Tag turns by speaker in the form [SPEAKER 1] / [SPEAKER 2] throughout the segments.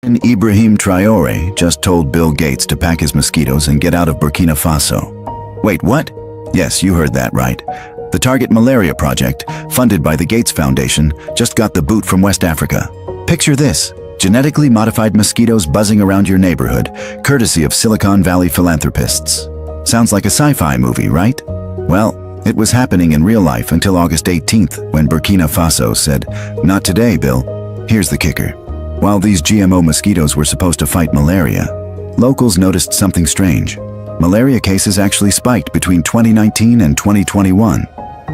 [SPEAKER 1] Ibrahim Traoré just told Bill Gates to pack his mosquitoes and get out of Burkina Faso. Wait, what? Yes, you heard that right. The Target Malaria project, funded by the Gates Foundation, just got the boot from West Africa. Picture this: genetically modified mosquitoes buzzing around your neighborhood, courtesy of Silicon Valley philanthropists. Sounds like a sci-fi movie, right? Well, it was happening in real life until August 18th, when Burkina Faso said, "Not today, Bill." Here's the kicker. While these GMO mosquitoes were supposed to fight malaria, locals noticed something strange. Malaria cases actually spiked between 2019 and 2021.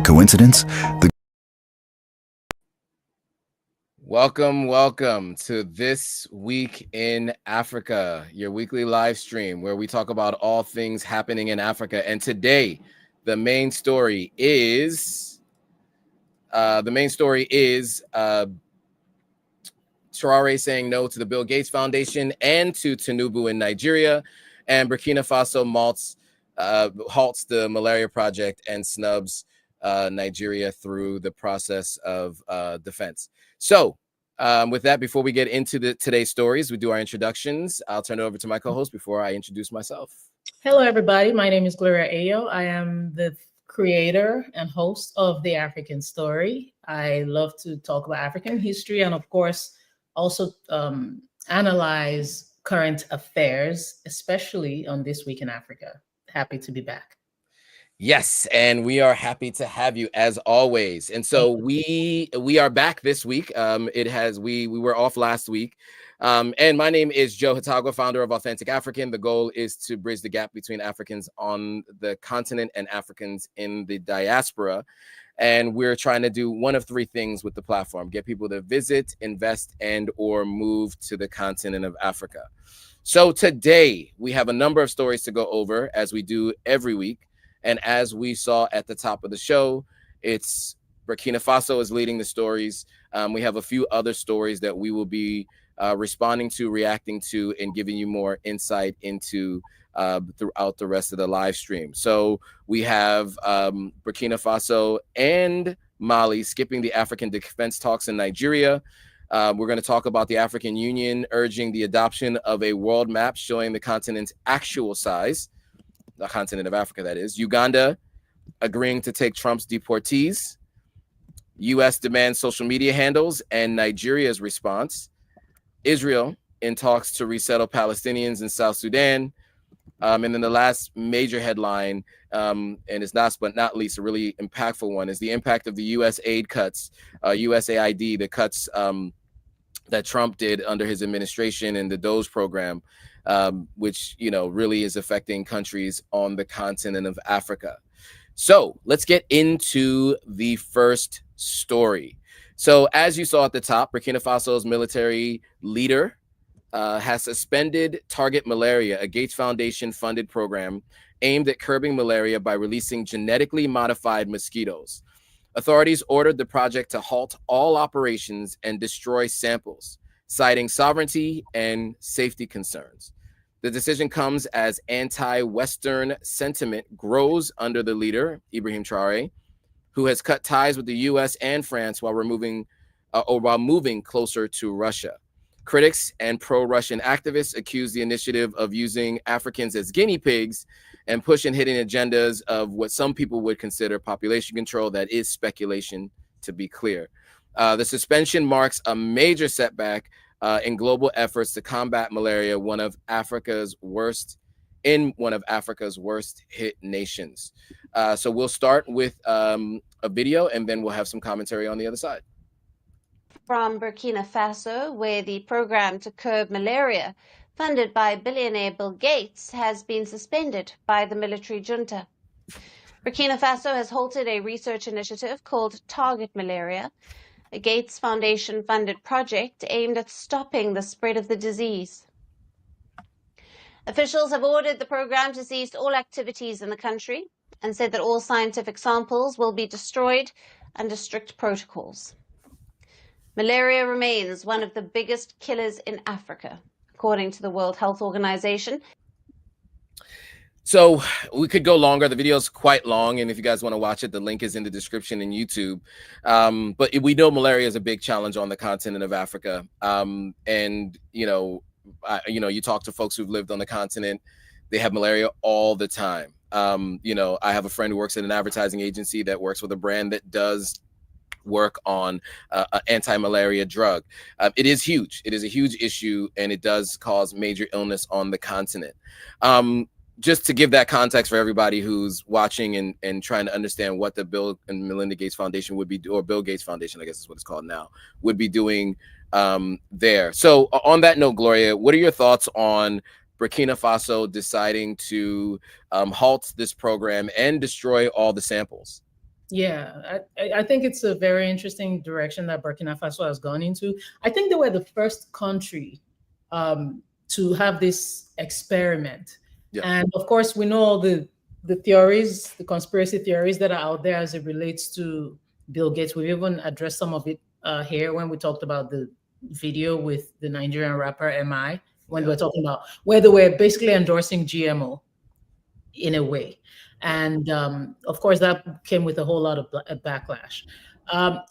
[SPEAKER 1] Coincidence?
[SPEAKER 2] Welcome to This Week in Africa, your weekly live stream where we talk about all things happening in Africa. And today, the main story is Traoré saying no to the Bill Gates Foundation and to TINUBU in Nigeria, and Burkina Faso halts the malaria project, and Snubs Nigeria through the process of defense. So with that, before we get into today's stories, we do our introductions. I'll turn it over to my co-host before I introduce myself.
[SPEAKER 3] Hello, everybody. My name is Gloria Ayo. I am the creator and host of The African Story. I love to talk about African history and, of course, also analyze current affairs, especially on This Week in Africa. Happy to be back.
[SPEAKER 2] Yes, and we are happy to have you as always. And so we are back this week. We were off last week. And my name is Joe Hitago, founder of Authentic African. The goal is to bridge the gap between Africans on the continent and Africans in the diaspora. And we're trying to do one of three things with the platform: get people to visit, invest, and or move to the continent of Africa. So today we have a number of stories to go over, as we do every week. And as we saw at the top of the show, it's Burkina Faso is leading the stories. We have a few other stories that we will be responding to, reacting to, and giving you more insight into throughout the rest of the live stream. So we have Burkina Faso and Mali skipping the African defense talks in Nigeria. We're going to talk about the African Union urging the adoption of a world map showing the continent's actual size, the continent of Africa, that is. Uganda agreeing to take Trump's deportees. U.S. demands social media handles and Nigeria's response. Israel in talks to resettle Palestinians in South Sudan. And then the last major headline, and it's last but not least a really impactful one, is the impact of the U.S. aid cuts, USAID, the cuts that Trump did under his administration and the DOGE program, which, really is affecting countries on the continent of Africa. So let's get into the first story. So as you saw at the top, Burkina Faso's military leader has suspended Target Malaria, a Gates Foundation funded program aimed at curbing malaria by releasing genetically modified mosquitoes. Authorities ordered the project to halt all operations and destroy samples, citing sovereignty and safety concerns. The decision comes as anti-Western sentiment grows under the leader, Ibrahim Traoré, who has cut ties with the U.S. and France while moving closer to Russia. Critics and pro-Russian activists accuse the initiative of using Africans as guinea pigs and pushing hidden agendas of what some people would consider population control. That is speculation, to be clear. The suspension marks a major setback in global efforts to combat malaria, one of Africa's worst hit nations. So we'll start with a video, and then we'll have some commentary on the other side.
[SPEAKER 4] From Burkina Faso, where the program to curb malaria, funded by billionaire Bill Gates, has been suspended by the military junta. Burkina Faso has halted a research initiative called Target Malaria, a Gates Foundation-funded project aimed at stopping the spread of the disease. Officials have ordered the program to cease all activities in the country and said that all scientific samples will be destroyed under strict protocols. Malaria remains one of the biggest killers in Africa, according to the World Health Organization.
[SPEAKER 2] So we could go longer. The video is quite long, and if you guys want to watch it, the link is in the description in YouTube. But we know malaria is a big challenge on the continent of Africa. And you talk to folks who've lived on the continent, they have malaria all the time. I have a friend who works at an advertising agency that works with a brand that does work on an anti-malaria drug. It is huge. It is a huge issue, and it does cause major illness on the continent. Just to give that context for everybody who's watching and trying to understand what the Bill and Melinda Gates Foundation would be, or Bill Gates Foundation, I guess is what it's called now, would be doing there. So on that note, Gloria, what are your thoughts on Burkina Faso deciding to halt this program and destroy all the samples?
[SPEAKER 3] Yeah, I think it's a very interesting direction that Burkina Faso has gone into. I think they were the first country to have this experiment. Yeah. And of course, we know all the theories, the conspiracy theories that are out there as it relates to Bill Gates. We've even addressed some of it here when we talked about the video with the Nigerian rapper MI, when we were talking about where they were basically endorsing GMO in a way. And of course, that came with a whole lot of backlash.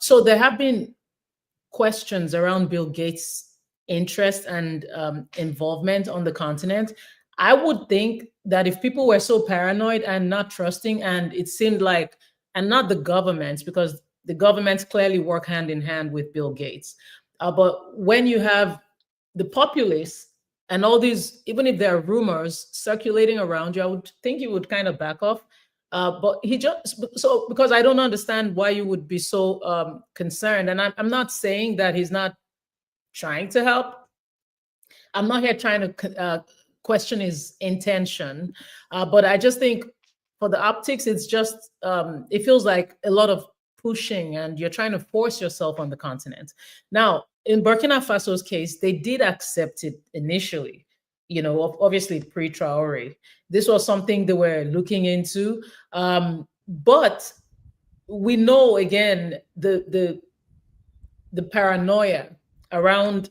[SPEAKER 3] So there have been questions around Bill Gates' interest and involvement on the continent. I would think that if people were so paranoid and not trusting, and it seemed like, and not the governments, because the governments clearly work hand in hand with Bill Gates. But when you have the populace and all these, even if there are rumors circulating around you, I would think you would kind of back off. But because I don't understand why you would be so concerned. And I'm not saying that he's not trying to help. I'm not here trying to question his intention, but I just think for the optics, it's just it feels like a lot of pushing, and you're trying to force yourself on the continent. Now, in Burkina Faso's case, they did accept it initially, obviously pre-TRAORÉ. This was something they were looking into, but we know again the paranoia around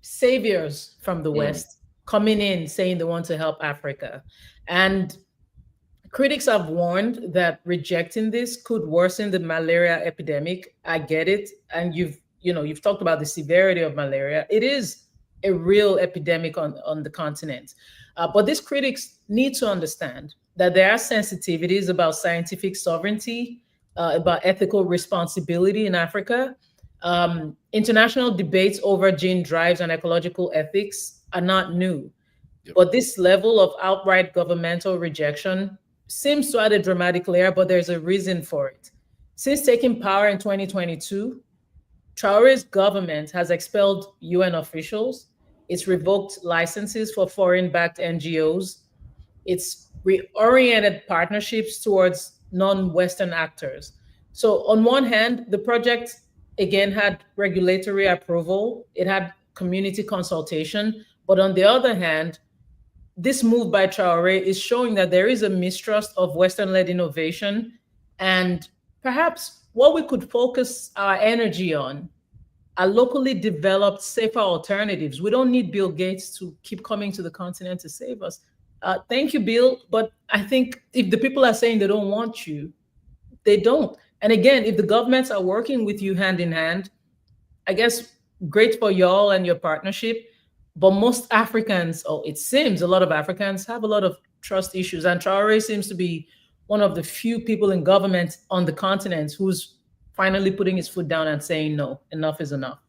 [SPEAKER 3] saviors from the West coming in saying they want to help Africa. And critics have warned that rejecting this could worsen the malaria epidemic. I get it. And you've talked about the severity of malaria. It is a real epidemic on the continent. But these critics need to understand that there are sensitivities about scientific sovereignty, about ethical responsibility in Africa. International debates over gene drives and ecological ethics are not new. Yep. But this level of outright governmental rejection seems to add a dramatic layer, but there's a reason for it. Since taking power in 2022, Traoré's government has expelled UN officials. It's revoked licenses for foreign-backed NGOs. It's reoriented partnerships towards non-Western actors. So on one hand, the project, again, had regulatory approval. It had community consultation. But on the other hand, this move by TRAORÉ is showing that there is a mistrust of Western-led innovation, and perhaps what we could focus our energy on are locally developed, safer alternatives. We don't need Bill Gates to keep coming to the continent to save us. Thank you, Bill, but I think if the people are saying they don't want you, they don't. And again, if the governments are working with you hand in hand, I guess great for y'all and your partnership. But most Africans, or it seems a lot of Africans, have a lot of trust issues. And TRAORÉ seems to be one of the few people in government on the continent who's finally putting his foot down and saying, no, enough is enough.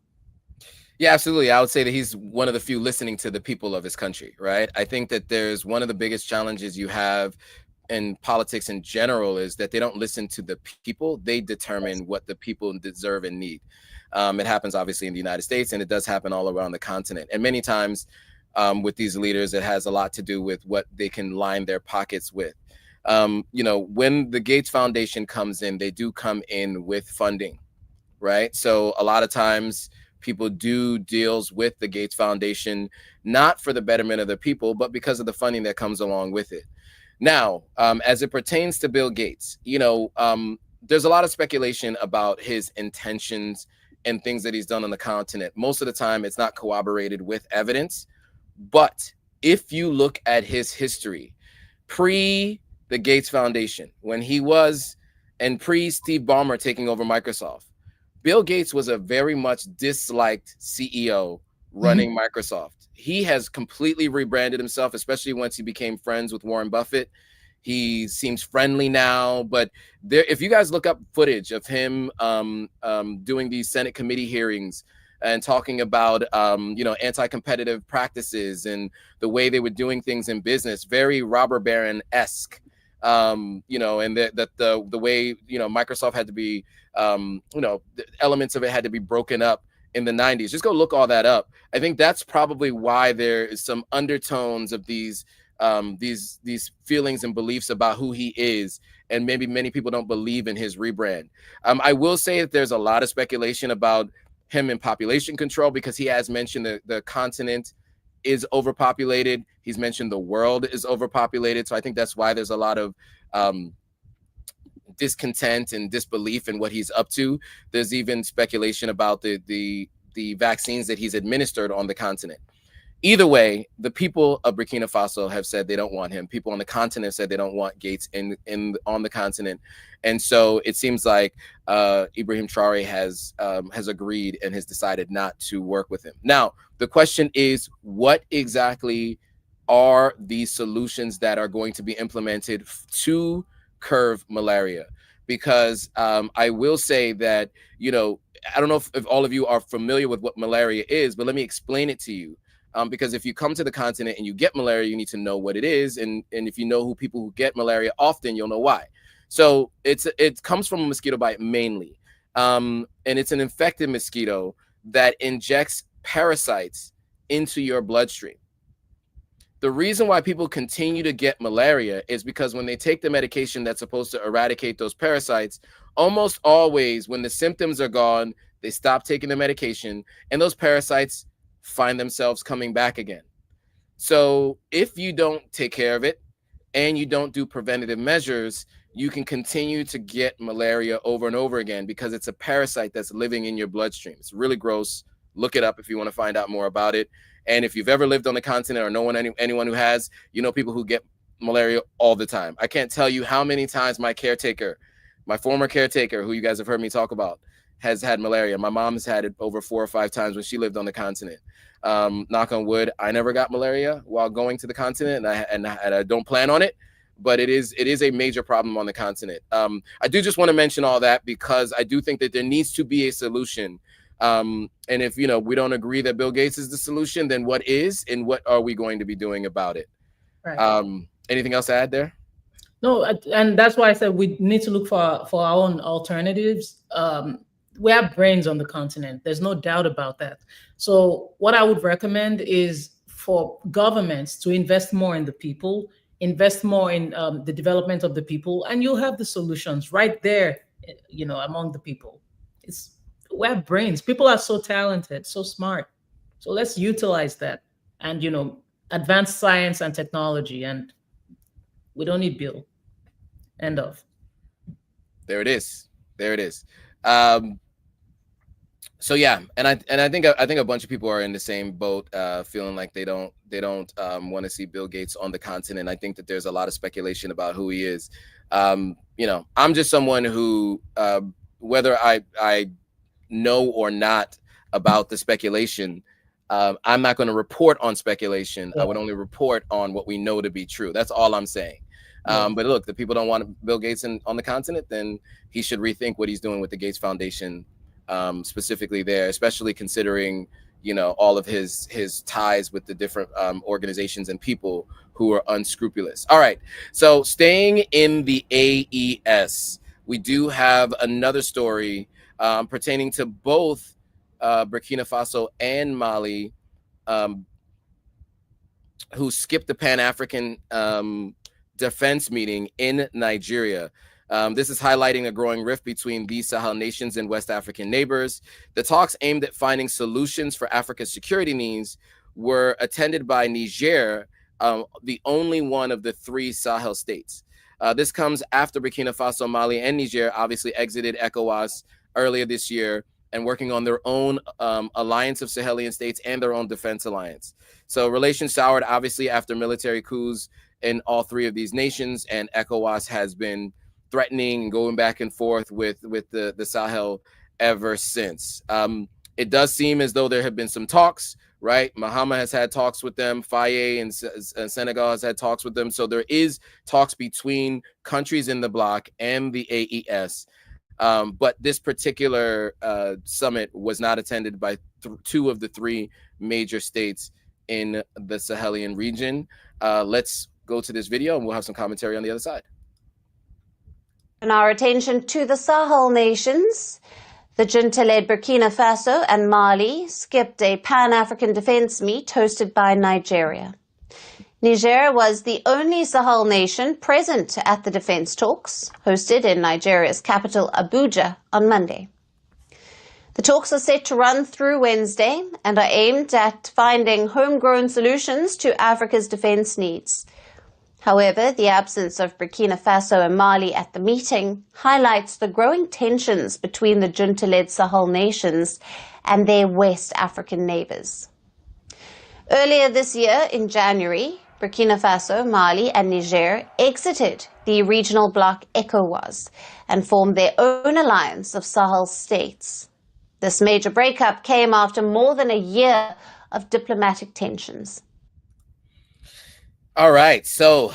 [SPEAKER 2] Yeah, absolutely. I would say that he's one of the few listening to the people of his country, right? I think that there's one of the biggest challenges you have in politics in general is that they don't listen to the people. They determine what the people deserve and need. It happens obviously in the United States, and it does happen all around the continent. And many times with these leaders, it has a lot to do with what they can line their pockets with. When the Gates Foundation comes in, they do come in with funding, right? So a lot of times people do deals with the Gates Foundation, not for the betterment of the people, but because of the funding that comes along with it. Now, as it pertains to Bill Gates, there's a lot of speculation about his intentions and things that he's done on the continent. Most of the time, it's not corroborated with evidence. But if you look at his history, pre the Gates Foundation, when he was, and pre Steve Ballmer taking over Microsoft, Bill Gates was a very much disliked CEO running Microsoft. He has completely rebranded himself, especially once he became friends with Warren Buffett. He seems friendly now, but there, if you guys look up footage of him doing these Senate committee hearings and talking about you know, anti-competitive practices and the way they were doing things in business, very robber baron-esque, you know, and the way, you know, Microsoft had to be, you know, the elements of it had to be broken up in the 90s. Just go look all that up. I think that's probably why there is some undertones of these feelings and beliefs about who he is, and maybe many people don't believe in his rebrand. I will say that there's a lot of speculation about him in population control, because he has mentioned the continent is overpopulated. He's mentioned the world is overpopulated. So I think that's why there's a lot of discontent and disbelief in what he's up to. There's even speculation about the vaccines that he's administered on the continent. Either way, the people of Burkina Faso have said they don't want him. People on the continent said they don't want Gates on the continent, and so it seems like Ibrahim Traoré has agreed and has decided not to work with him. Now, the question is, what exactly are these solutions that are going to be implemented to curb malaria? Because I will say that, you know, I don't know if all of you are familiar with what malaria is, but let me explain it to you. Because if you come to the continent and you get malaria, you need to know what it is. And if you know who people who get malaria often, you'll know why. So it comes from a mosquito bite mainly. And it's an infected mosquito that injects parasites into your bloodstream. The reason why people continue to get malaria is because when they take the medication that's supposed to eradicate those parasites, almost always when the symptoms are gone, they stop taking the medication and those parasites find themselves coming back again. So if you don't take care of it and you don't do preventative measures, you can continue to get malaria over and over again because it's a parasite that's living in your bloodstream. It's really gross. Look it up if you want to find out more about it. And if you've ever lived on the continent or know anyone who has, you know people who get malaria all the time. I can't tell you how many times my former caretaker, who you guys have heard me talk about, has had malaria. My mom has had it over 4 or 5 times when she lived on the continent. Knock on wood, I never got malaria while going to the continent, and I don't plan on it. But it is a major problem on the continent. I do just want to mention all that because I do think that there needs to be a solution. And if we don't agree that Bill Gates is the solution, then what is, and what are we going to be doing about it? Right. Anything else to add there?
[SPEAKER 3] No, and that's why I said we need to look for our own alternatives. We have brains on the continent. There's no doubt about that. So what I would recommend is for governments to invest more in the people, invest more in the development of the people, and you'll have the solutions right there, among the people. We have brains. People are so talented, so smart. So let's utilize that and, advance science and technology, and we don't need Bill. End of.
[SPEAKER 2] There it is. So yeah, and I think a bunch of people are in the same boat, feeling like they don't want to see Bill Gates on the continent. I think that there's a lot of speculation about who he is. I'm just someone who, whether I know or not about the speculation, I'm not going to report on speculation. I would only report on what we know to be true. That's all I'm saying. But look, the people don't want Bill Gates on the continent, then he should rethink what he's doing with the Gates Foundation, specifically there, especially considering, all of his ties with the different organizations and people who are unscrupulous. All right. So staying in the AES, we do have another story pertaining to both Burkina Faso and Mali, who skipped the Pan-African defense meeting in Nigeria. This is highlighting a growing rift between these Sahel nations and West African neighbors. The talks aimed at finding solutions for Africa's security needs were attended by Niger, the only one of the 3 Sahel states. This comes after Burkina Faso, Mali, and Niger obviously exited ECOWAS earlier this year and working on their own alliance of Sahelian states and their own defense alliance. So relations soured obviously after military coups in all three of these nations, and ECOWAS has been threatening and going back and forth with the Sahel ever since. It does seem as though there have been some talks, right? Mahama has had talks with them. Faye and Senegal has had talks with them. So there is talks between countries in the bloc and the AES. But this particular summit was not attended by two of the three major states in the Sahelian region. Let's go to this video and we'll have some commentary on the other side.
[SPEAKER 4] And our attention to the Sahel nations. The junta-led Burkina Faso and Mali skipped a Pan-African defense meet hosted by Nigeria. Niger was the only Sahel nation present at the defense talks, hosted in Nigeria's capital Abuja on Monday. The talks are set to run through Wednesday and are aimed at finding homegrown solutions to Africa's defense needs. However, the absence of Burkina Faso and Mali at the meeting highlights the growing tensions between the junta-led Sahel nations and their West African neighbors. Earlier this year, in January, Burkina Faso, Mali, and Niger exited the regional bloc ECOWAS and formed their own alliance of Sahel states. This major breakup came after more than a year of diplomatic tensions.
[SPEAKER 2] All right. So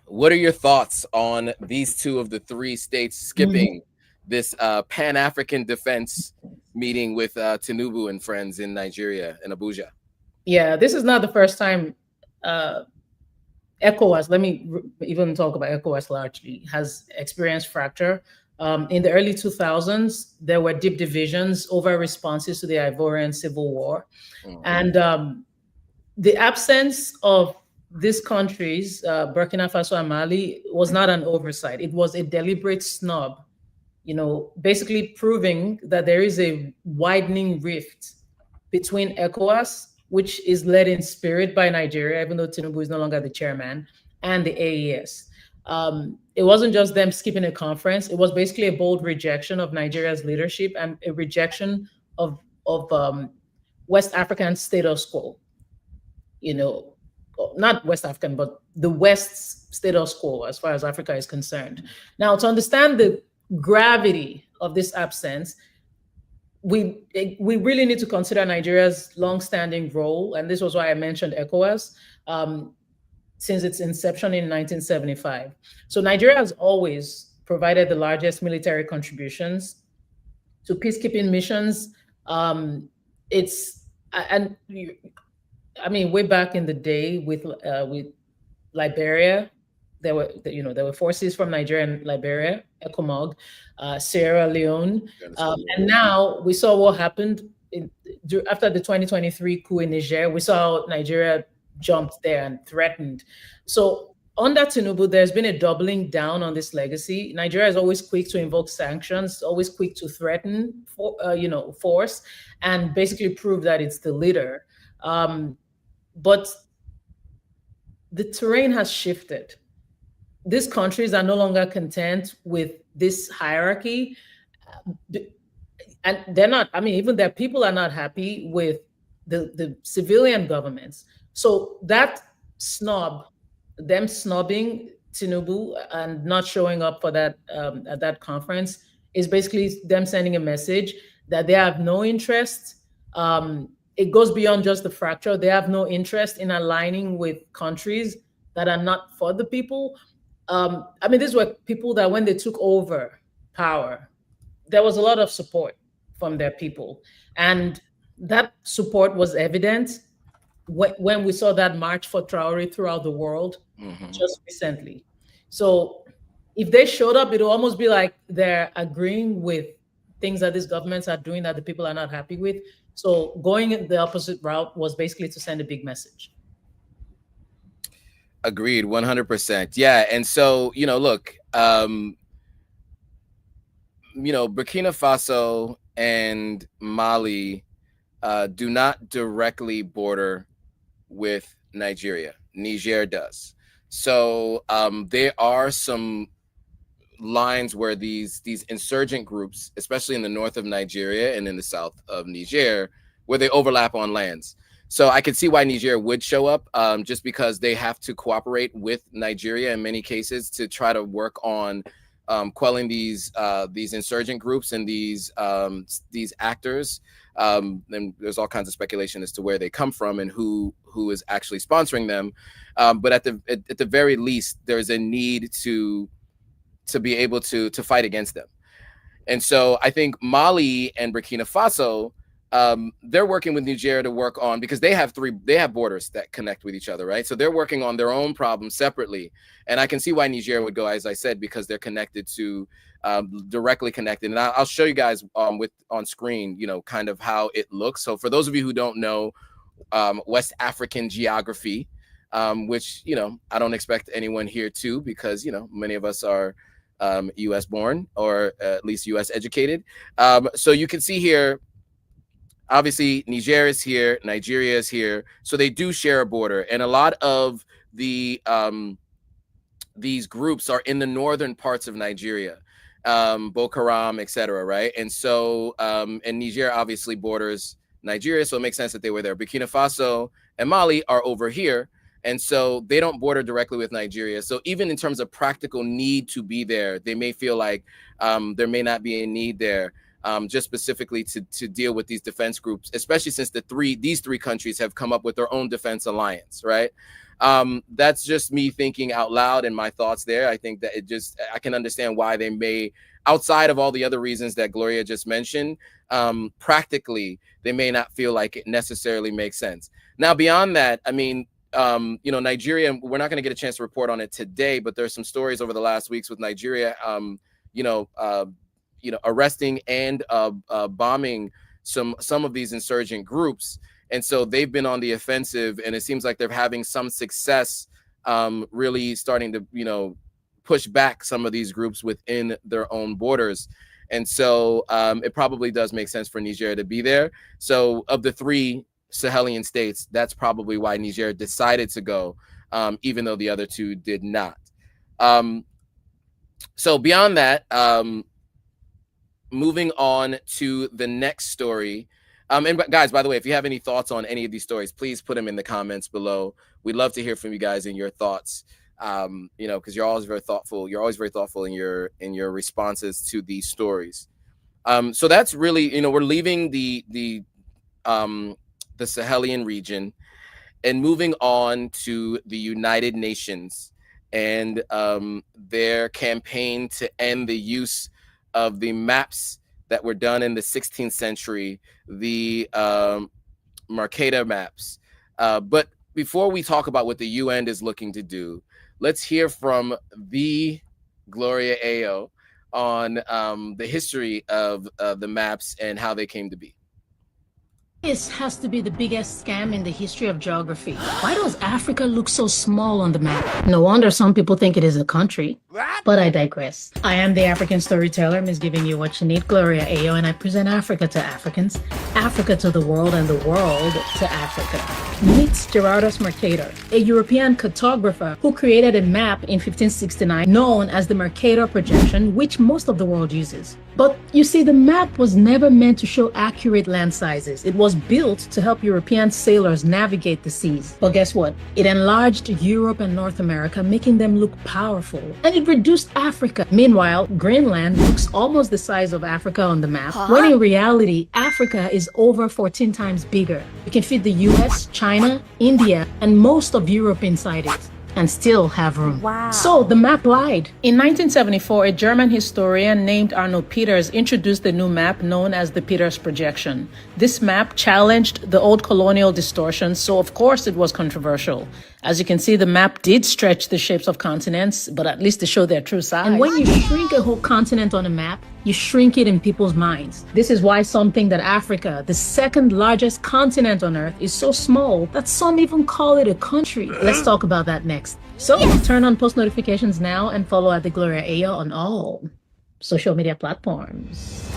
[SPEAKER 2] what are your thoughts on these two of the three states skipping this Pan-African defense meeting with TINUBU and friends in Nigeria and Abuja?
[SPEAKER 3] Yeah, this is not the first time ECOWAS, let me even talk about ECOWAS largely, has experienced fracture. In the early 2000s, there were deep divisions over responses to the Ivorian Civil War. And the absence of these countries, Burkina Faso and Mali, was not an oversight. It was a deliberate snub, you know, basically proving that there is a widening rift between ECOWAS, which is led in spirit by Nigeria, even though TINUBU is no longer the chairman, and the AES. It wasn't just them skipping a conference. It was basically a bold rejection of Nigeria's leadership and a rejection of West African status quo. You know, not West African, but the West's status quo as far as Africa is concerned. Now, to understand the gravity of this absence, we really need to consider Nigeria's long-standing role, and this was why I mentioned ECOWAS, since its inception in 1975. So Nigeria has always provided the largest military contributions to peacekeeping missions. I mean, way back in the day with Liberia, there were forces from Nigeria and Liberia, ECOMOG, Sierra Leone, and now we saw what happened after the 2023 coup in Niger. We saw Nigeria jumped there and threatened. So under TINUBU, there's been a doubling down on this legacy. Nigeria is always quick to invoke sanctions, always quick to threaten force, and basically prove that it's the leader. But the terrain has shifted. These countries are no longer content with this hierarchy. And they're not, I mean, even their people are not happy with the civilian governments. So that them snubbing TINUBU and not showing up for that at that conference is basically them sending a message that they have no interest. It goes beyond just the fracture. They have no interest in aligning with countries that are not for the people. I mean, these were people that when they took over power, there was a lot of support from their people. And that support was evident when we saw that march for TRAORÉ throughout the world just recently. So if they showed up, it would almost be like they're agreeing with things that these governments are doing that the people are not happy with. So going the opposite route was basically to send a big message.
[SPEAKER 2] Agreed, 100%. Yeah, and so, look, Burkina Faso and Mali do not directly border with Nigeria. Niger does. So there are some lines where these insurgent groups, especially in the north of Nigeria and in the south of Niger, where they overlap on lands. So I could see why Niger would show up, just because they have to cooperate with Nigeria in many cases to try to work on quelling these insurgent groups and these actors. And there's all kinds of speculation as to where they come from and who is actually sponsoring them. But at the very least, there's a need to be able to fight against them. And so I think Mali and Burkina Faso, they're working with Niger to work on, because they have borders that connect with each other, right? So they're working on their own problems separately. And I can see why Niger would go, as I said, because they're connected to, directly connected. And I'll show you guys on screen, you know, kind of how it looks. So for those of you who don't know West African geography, which, you know, I don't expect anyone here to, because, you know, many of us are US born, or at least US educated. So you can see here, obviously Niger is here, Nigeria is here. So they do share a border. And a lot of these groups are in the northern parts of Nigeria, Boko Haram, etc., right? And so, and Niger obviously borders Nigeria, so it makes sense that they were there. Burkina Faso and Mali are over here, and so they don't border directly with Nigeria. So even in terms of practical need to be there, they may feel like there may not be a need there, just specifically to deal with these defense groups, especially since these three countries have come up with their own defense alliance, right? That's just me thinking out loud and my thoughts there. I think that I can understand why they may, outside of all the other reasons that Gloria just mentioned, practically, they may not feel like it necessarily makes sense. Now, beyond that, I mean, you know, Nigeria, we're not going to get a chance to report on it today, but there's some stories over the last weeks with Nigeria, arresting and bombing some of these insurgent groups. And so they've been on the offensive, and it seems like they're having some success, really starting to, you know, push back some of these groups within their own borders. And so it probably does make sense for Niger to be there. So of the three Sahelian states, that's probably why Niger decided to go, even though the other two did not. So beyond that, moving on to the next story. And guys, by the way, if you have any thoughts on any of these stories, please put them in the comments below. We'd love to hear from you guys and your thoughts. You know, because you're always very thoughtful. You're always very thoughtful in your responses to these stories. So that's really, you know, we're leaving the Sahelian region and moving on to the United Nations and their campaign to end the use of the maps that were done in the 16th century, the Mercator maps. But before we talk about what the UN is looking to do, let's hear from the Gloria Ayo on the history of the maps and how they came to be.
[SPEAKER 3] This has to be the biggest scam in the history of geography. Why does Africa look so small on the map? No wonder some people think it is a country. But I digress. I am the African storyteller, Miss Giving You What You Need, Gloria Ayo, and I present Africa to Africans, Africa to the world, and the world to Africa. Meet Gerardus Mercator, a European cartographer who created a map in 1569 known as the Mercator projection, which most of the world uses. But you see, the map was never meant to show accurate land sizes. It was built to help European sailors navigate the seas. But guess what? It enlarged Europe and North America, making them look powerful. And it reduced Africa. Meanwhile, Greenland looks almost the size of Africa on the map, when in reality, Africa is over 14 times bigger. You can fit the US, China, India, and most of Europe inside it, and still have room. Wow. So the map lied. In 1974, a German historian named Arno Peters introduced the new map known as the Peters projection. This map challenged the old colonial distortions, so of course it was controversial. As you can see, the map did stretch the shapes of continents, but at least to show their true size. And when you shrink a whole continent on a map, you shrink it in people's minds. This is why some think that Africa, the second largest continent on Earth, is so small that some even call it a country. Let's talk about that next. So turn on post notifications now and follow at the Gloria Ayo on all social media platforms.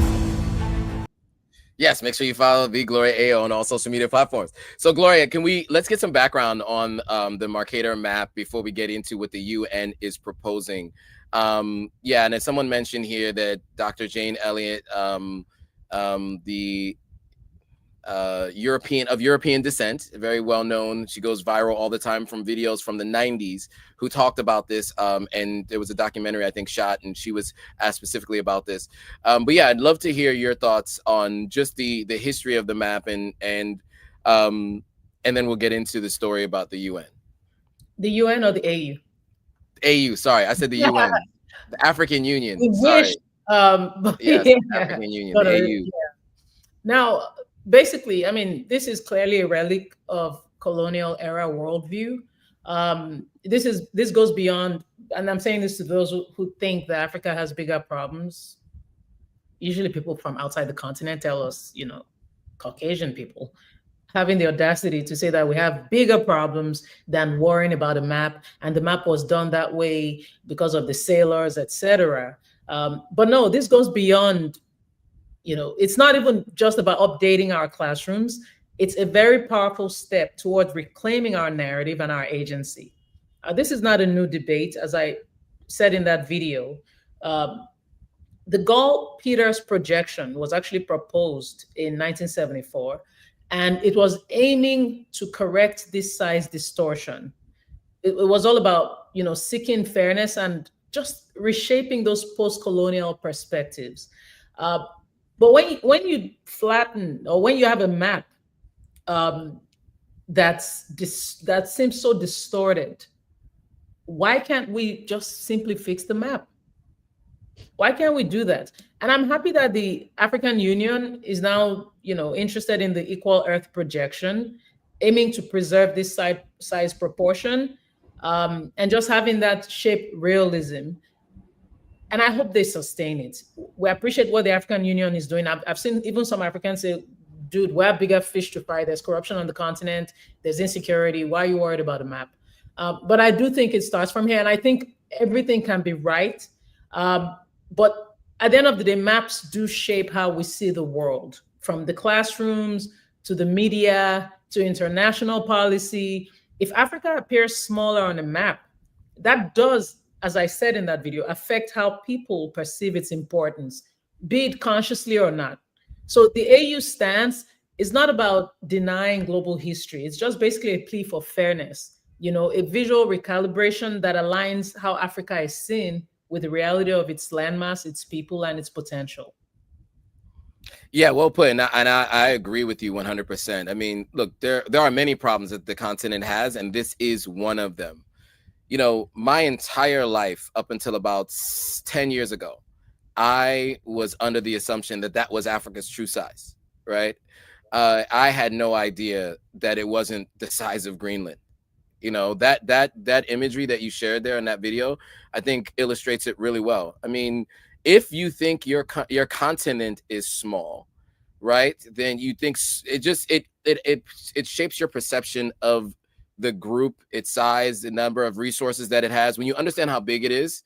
[SPEAKER 2] Yes, make sure you follow the Gloria Ayo on all social media platforms. So Gloria, let's get some background on the Mercator map before we get into what the UN is proposing. Yeah, and as someone mentioned here that Dr. Jane Elliott, the European descent, very well known. She goes viral all the time from videos from the 90s who talked about this. And there was a documentary I think shot, and she was asked specifically about this. But yeah, I'd love to hear your thoughts on just the history of the map, and then we'll get into the story about the UN.
[SPEAKER 3] The UN or the AU?
[SPEAKER 2] AU, sorry, I said the UN, the African Union.
[SPEAKER 3] We
[SPEAKER 2] sorry.
[SPEAKER 3] wish,
[SPEAKER 2] yes,
[SPEAKER 3] yeah.
[SPEAKER 2] African Union,
[SPEAKER 3] But,
[SPEAKER 2] the AU.
[SPEAKER 3] yeah. Now, basically, I mean, this is clearly a relic of colonial era worldview. This goes beyond, and I'm saying this to those who think that Africa has bigger problems. Usually people from outside the continent tell us, you know, Caucasian people, having the audacity to say that we have bigger problems than worrying about a map, and the map was done that way because of the sailors, etc. But no, this goes beyond. You know, it's not even just about updating our classrooms. It's a very powerful step towards reclaiming our narrative and our agency. This is not a new debate, as I said in that video. The Gall-Peters projection was actually proposed in 1974, and it was aiming to correct this size distortion. It was all about, you know, seeking fairness and just reshaping those post-colonial perspectives. But when you flatten, or when you have a map that seems so distorted, why can't we just simply fix the map? Why can't we do that? And I'm happy that the African Union is now, you know, interested in the equal Earth projection, aiming to preserve this size proportion, and just having that shape realism. And I hope they sustain it. We appreciate what the African Union is doing. I've seen even some Africans say, dude, we have bigger fish to fry. There's corruption on the continent. There's insecurity. Why are you worried about a map? But I do think it starts from here. And I think everything can be right. But at the end of the day, maps do shape how we see the world, from the classrooms to the media to international policy. If Africa appears smaller on a map, that does, as I said in that video, affect how people perceive its importance, be it consciously or not. So the AU stance is not about denying global history. It's just basically a plea for fairness, you know, a visual recalibration that aligns how Africa is seen with the reality of its landmass, its people, and its potential.
[SPEAKER 2] Yeah, well put, and I agree with you 100%. I mean, look, there are many problems that the continent has, and this is one of them. You know, my entire life up until about 10 years ago, I was under the assumption that that was Africa's true size, right? I had no idea that it wasn't the size of Greenland. You know, that imagery that you shared there in that video, I think illustrates it really well. I mean, if you think your continent is small, right, then you think it shapes your perception of the group, its size, the number of resources that it has. When you understand how big it is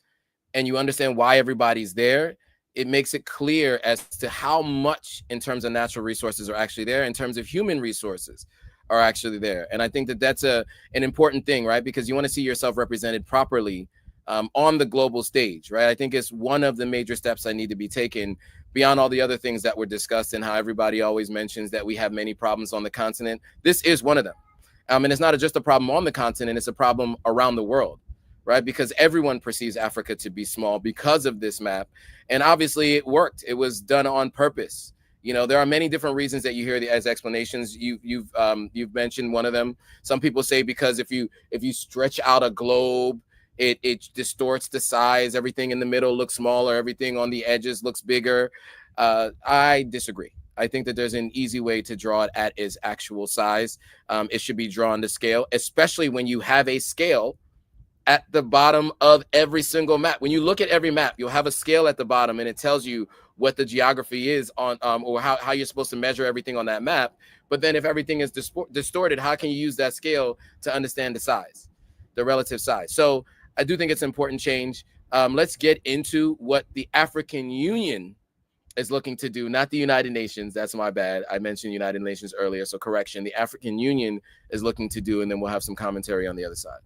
[SPEAKER 2] and you understand why everybody's there, it makes it clear as to how much in terms of natural resources are actually there, in terms of human resources are actually there. And I think that that's an important thing, right? Because you want to see yourself represented properly on the global stage, right? I think it's one of the major steps that need to be taken beyond all the other things that were discussed and how everybody always mentions that we have many problems on the continent. This is one of them. And it's not just a problem on the continent, it's a problem around the world, right? Because everyone perceives Africa to be small because of this map. And obviously it worked. It was done on purpose. You know, there are many different reasons that you hear as explanations. You've mentioned one of them. Some people say because if you stretch out a globe, it distorts the size. Everything in the middle looks smaller. Everything on the edges looks bigger. I disagree. I think that there's an easy way to draw it at its actual size. It should be drawn to scale, especially when you have a scale at the bottom of every single map. When you look at every map, you'll have a scale at the bottom and it tells you what the geography is on, or how you're supposed to measure everything on that map. But then if everything is distorted, how can you use that scale to understand the size, the relative size? So I do think it's important change. Let's get into what the African Union is looking to do, not the United Nations. That's my bad. I mentioned United Nations earlier, so correction. The African Union is looking to do, and then we'll have some commentary on the other side.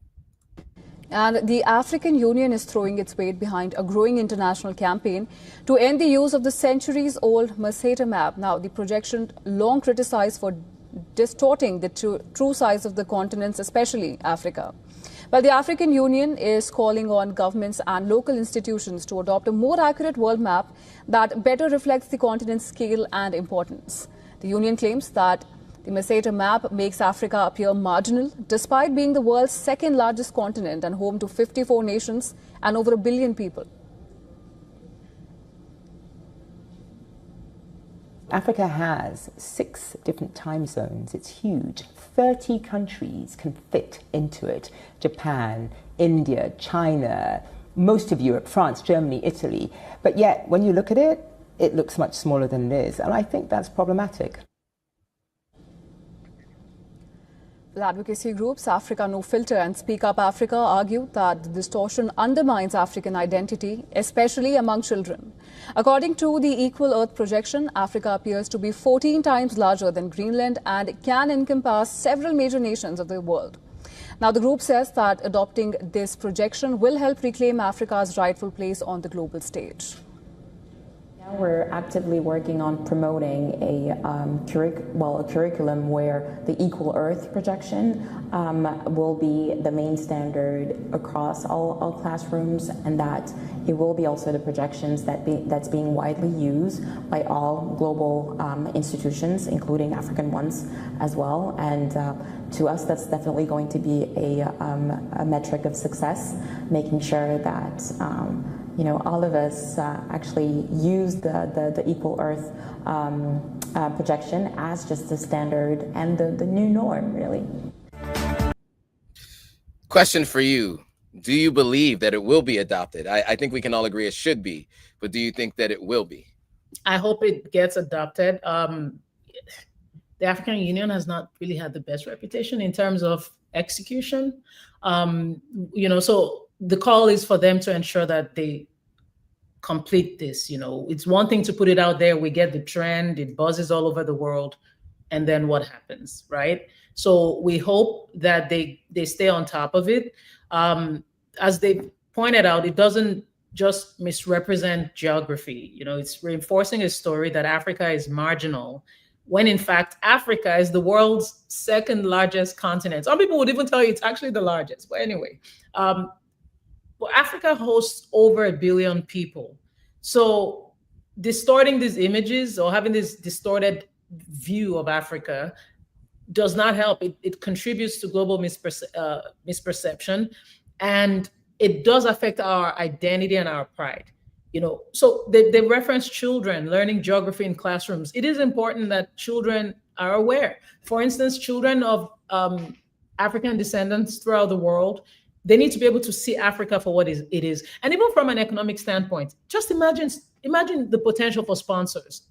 [SPEAKER 5] And the African Union is throwing its weight behind a growing international campaign to end the use of the centuries-old Maseta map. Now, the projection, long criticized for distorting the true size of the continents, especially Africa. But the African Union is calling on governments and local institutions to adopt a more accurate world map that better reflects the continent's scale and importance. The Union claims that the Maseta map makes Africa appear marginal, despite being the world's second largest continent and home to 54 nations and over 1 billion people.
[SPEAKER 6] Africa has 6 different time zones. It's huge. 30 countries can fit into it. Japan, India, China, most of Europe, France, Germany, Italy. But yet, when you look at it, it looks much smaller than it is. And I think that's problematic.
[SPEAKER 5] Advocacy groups Africa No Filter and Speak Up Africa argue that the distortion undermines African identity, especially among children. According to the Equal Earth projection, Africa appears to be 14 times larger than Greenland and can encompass several major nations of the world. Now, the group says that adopting this projection will help reclaim Africa's rightful place on the global stage.
[SPEAKER 7] We're actively working on promoting a curriculum where the Equal Earth projection will be the main standard across all classrooms, and that it will be also the projections that's being widely used by all global institutions, including African ones as well. And to us, that's definitely going to be a metric of success, making sure that all of us actually use the Equal Earth projection as just the standard and the new norm, really.
[SPEAKER 2] Question for you. Do you believe that it will be adopted? I think we can all agree it should be, but do you think that it will be?
[SPEAKER 3] I hope it gets adopted. The African Union has not really had the best reputation in terms of execution. So the call is for them to ensure that they complete this. It's one thing to put it out there, we get the trend, it buzzes all over the world, and then what happens, right? So we hope that they stay on top of it. As they pointed out, it doesn't just misrepresent geography. It's reinforcing a story that Africa is marginal, when in fact Africa is the world's second largest continent. Some people would even tell you it's actually the largest, but anyway. Well, Africa hosts over 1 billion people. So distorting these images or having this distorted view of Africa does not help. It contributes to global misperception, and it does affect our identity and our pride. So they reference children learning geography in classrooms. It is important that children are aware. For instance, children of African descendants throughout the world, they need to be able to see Africa for what it is. And even from an economic standpoint, just imagine the potential for sponsors.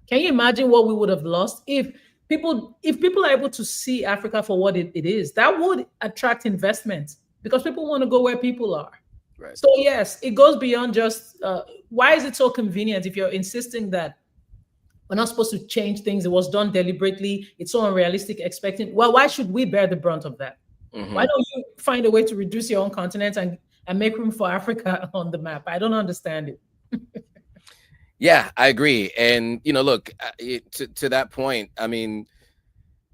[SPEAKER 3] Can you imagine what we would have lost if people are able to see Africa for what it is? That would attract investment, because people want to go where people are.
[SPEAKER 2] Right.
[SPEAKER 3] So yes, it goes beyond just, why is it so convenient if you're insisting that we're not supposed to change things? It was done deliberately. It's so unrealistic expecting. Well, why should we bear the brunt of that? Mm-hmm. Why don't you find a way to reduce your own continent and make room for Africa on the map? I don't understand it.
[SPEAKER 2] Yeah, I agree. And, look, to that point, I mean,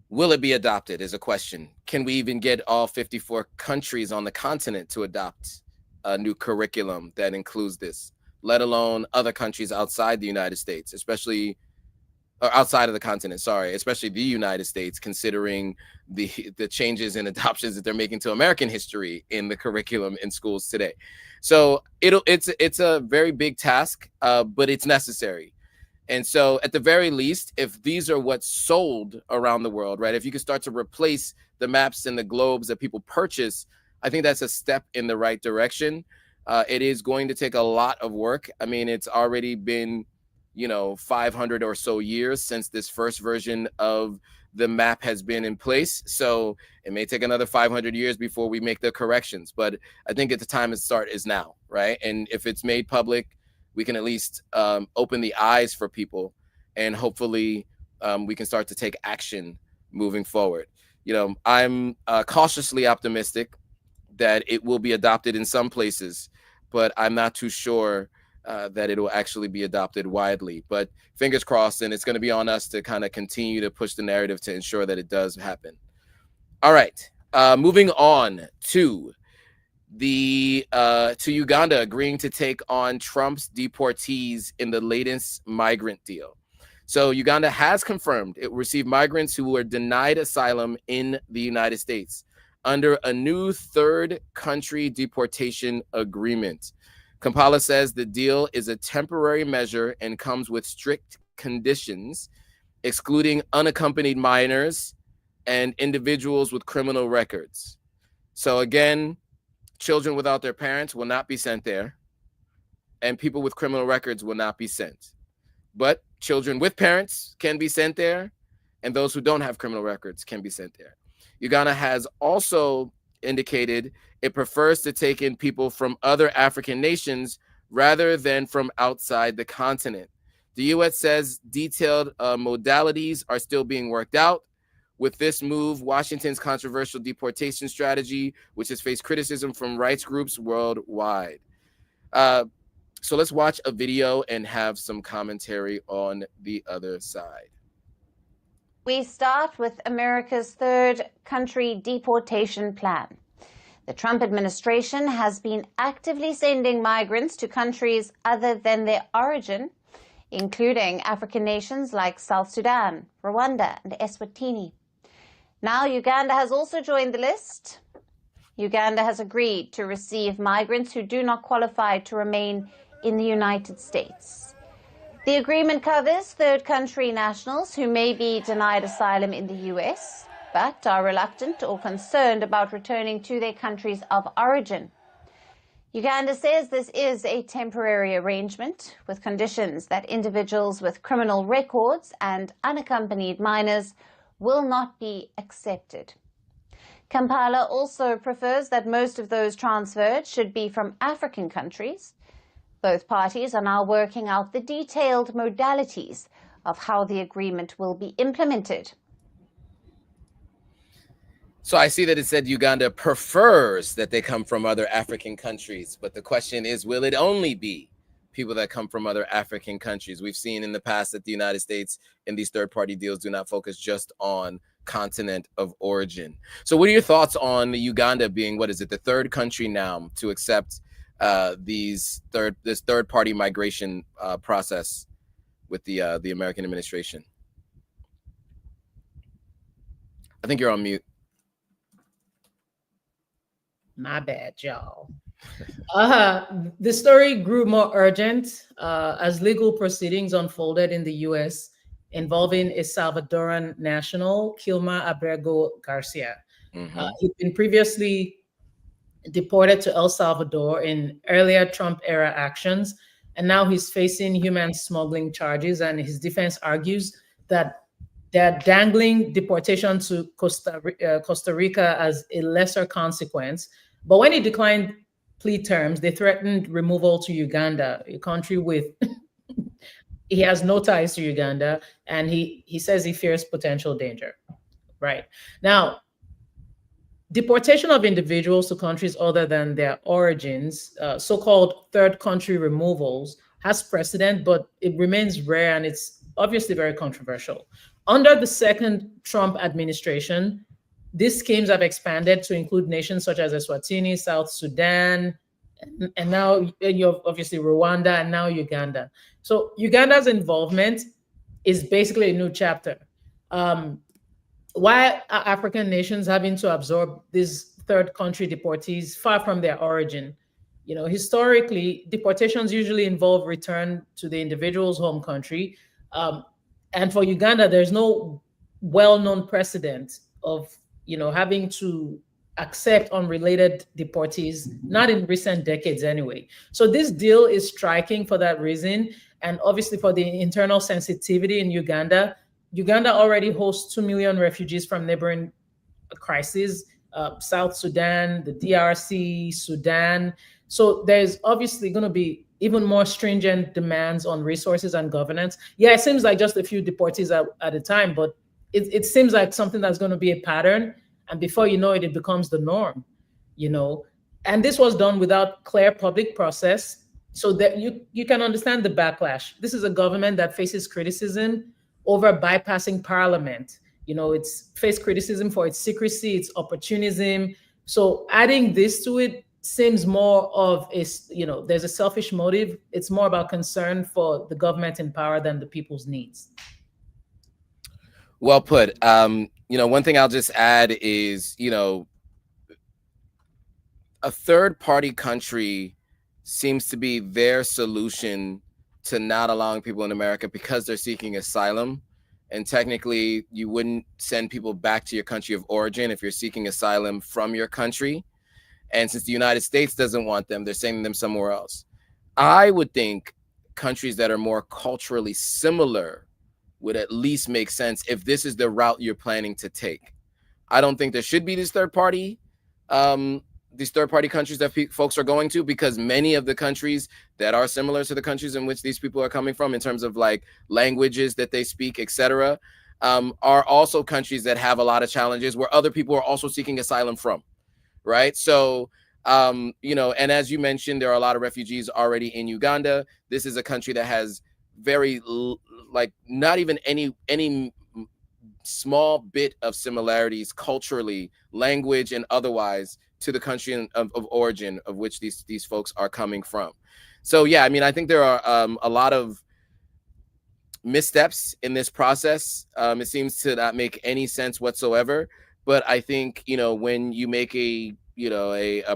[SPEAKER 2] will it be adopted is a question. Can we even get all 54 countries on the continent to adopt a new curriculum that includes this, let alone other countries outside the United States, especially outside of the continent, especially the United States, considering the changes and adoptions that they're making to American history in the curriculum in schools today. So it's a very big task, but it's necessary. And so at the very least, if these are what's sold around the world, right, if you can start to replace the maps and the globes that people purchase, I think that's a step in the right direction. It is going to take a lot of work. I mean, it's already been 500 or so years since this first version of the map has been in place. So it may take another 500 years before we make the corrections. But I think at the time to start is now, right? And if it's made public, we can at least open the eyes for people, and hopefully we can start to take action moving forward. I'm cautiously optimistic that it will be adopted in some places, but I'm not too sure that it will actually be adopted widely. But fingers crossed, and it's going to be on us to kind of continue to push the narrative to ensure that it does happen. All right, moving on to Uganda agreeing to take on Trump's deportees in the latest migrant deal. So Uganda has confirmed it will receive migrants who were denied asylum in the United States under a new third country deportation agreement. Kampala says the deal is a temporary measure and comes with strict conditions, excluding unaccompanied minors and individuals with criminal records. So again, children without their parents will not be sent there, and people with criminal records will not be sent. But children with parents can be sent there, and those who don't have criminal records can be sent there. Uganda has also indicated it prefers to take in people from other African nations rather than from outside the continent. The U.S. says detailed modalities are still being worked out. With this move, Washington's controversial deportation strategy, which has faced criticism from rights groups worldwide. So let's watch a video and have some commentary on the other side.
[SPEAKER 4] We start with America's third country deportation plan. The Trump administration has been actively sending migrants to countries other than their origin, including African nations like South Sudan, Rwanda, and Eswatini. Now Uganda has also joined the list. Uganda has agreed to receive migrants who do not qualify to remain in the United States. The agreement covers third country nationals who may be denied asylum in the US, but are reluctant or concerned about returning to their countries of origin. Uganda says this is a temporary arrangement with conditions that individuals with criminal records and unaccompanied minors will not be accepted. Kampala also prefers that most of those transferred should be from African countries. Both parties are now working out the detailed modalities of how the agreement will be implemented.
[SPEAKER 2] So I see that it said Uganda prefers that they come from other African countries, but the question is, will it only be people that come from other African countries? We've seen in the past that the United States in these third-party deals do not focus just on continent of origin. So what are your thoughts on Uganda being, what is it, the third country now to accept this third-party migration process with the American administration? I think you're on mute.
[SPEAKER 3] My bad, y'all. The story grew more urgent as legal proceedings unfolded in the U.S. involving a Salvadoran national, Kilma Abrego Garcia. He'd been previously deported to El Salvador in earlier Trump-era actions, and now he's facing human smuggling charges, and his defense argues that they're dangling deportation to Costa Rica as a lesser consequence. But when he declined plea terms, they threatened removal to Uganda, a country with he has no ties to Uganda, and he says he fears potential danger. Right. Now, deportation of individuals to countries other than their origins, so-called third country removals, has precedent, but it remains rare, and it's obviously very controversial. Under the second Trump administration, these schemes have expanded to include nations such as Eswatini, South Sudan, and now obviously Rwanda, and now Uganda. So Uganda's involvement is basically a new chapter. Why are African nations having to absorb these third country deportees far from their origin? You know, historically, deportations usually involve return to the individual's home country. And for Uganda, there's no well-known precedent of, you know, having to accept unrelated deportees, not in recent decades anyway. So this deal is striking for that reason. And obviously for the internal sensitivity in Uganda, Uganda already hosts 2 million refugees from neighboring crises, South Sudan, the DRC, Sudan. So there's obviously going to be even more stringent demands on resources and governance. Yeah, it seems like just a few deportees at a time, but it seems like something that's going to be a pattern. And before you know it, it becomes the norm. you know, and this was done without clear public process, so that you can understand the backlash. This is a government that faces criticism over bypassing parliament. You know, it's faced criticism for its secrecy, its opportunism. So adding this to it seems more of a, you know, there's a selfish motive. It's more about concern for the government in power than the people's needs.
[SPEAKER 2] Well put. You know, one thing I'll just add is, you know, a third party country seems to be their solution to not allowing people in America because they're seeking asylum. And technically, you wouldn't send people back to your country of origin if you're seeking asylum from your country. And since the United States doesn't want them, they're sending them somewhere else. I would think countries that are more culturally similar would at least make sense if this is the route you're planning to take. I don't think there should be these third party countries that folks are going to, because many of the countries that are similar to the countries in which these people are coming from in terms of like languages that they speak, etc., are also countries that have a lot of challenges where other people are also seeking asylum from, right? So, you know, and as you mentioned, there are a lot of refugees already in Uganda. This is a country that has very, like, not even any small bit of similarities culturally, language, and otherwise to the country of origin of which these folks are coming from. So yeah, I mean, I think there are a lot of missteps in this process. It seems to not make any sense whatsoever. But I think, you know, when you make a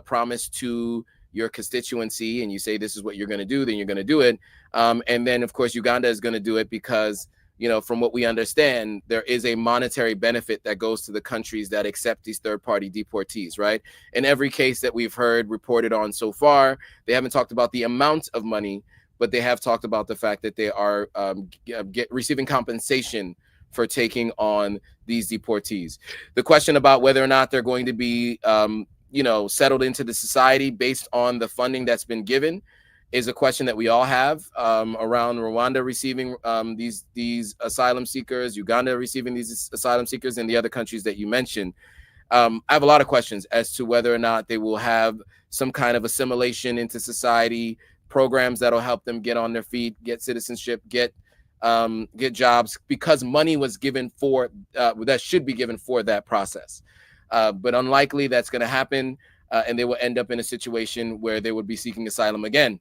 [SPEAKER 2] promise to your constituency and you say this is what you're going to do, then you're going to do it. And then, of course, Uganda is going to do it because, you know, from what we understand, there is a monetary benefit that goes to the countries that accept these third-party deportees, right? In every case that we've heard reported on so far, they haven't talked about the amount of money, but they have talked about the fact that they are receiving compensation for taking on these deportees. The question about whether or not they're going to be, you know, settled into the society based on the funding that's been given is a question that we all have, around Rwanda receiving these asylum seekers, Uganda receiving these asylum seekers, and the other countries that you mentioned. I have a lot of questions as to whether or not they will have some kind of assimilation into society, programs that'll help them get on their feet, get citizenship, get jobs, because money was given for that should be given for that process. But unlikely that's going to happen, and they will end up in a situation where they would be seeking asylum again,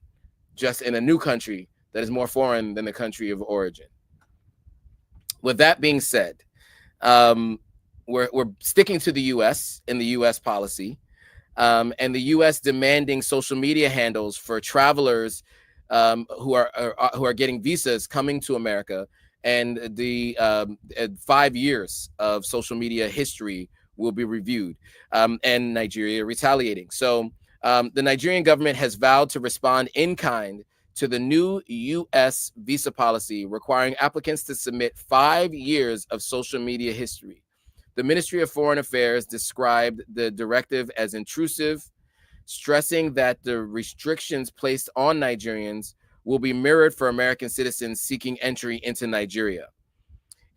[SPEAKER 2] just in a new country that is more foreign than the country of origin. With that being said, we're sticking to the U.S. in the U.S. policy, and the U.S. demanding social media handles for travelers who are getting visas coming to America, and the 5 years of social media history will be reviewed, and Nigeria retaliating. So the Nigerian government has vowed to respond in kind to the new U.S. visa policy requiring applicants to submit 5 years of social media history. The Ministry of Foreign Affairs described the directive as intrusive, stressing that the restrictions placed on Nigerians will be mirrored for American citizens seeking entry into Nigeria.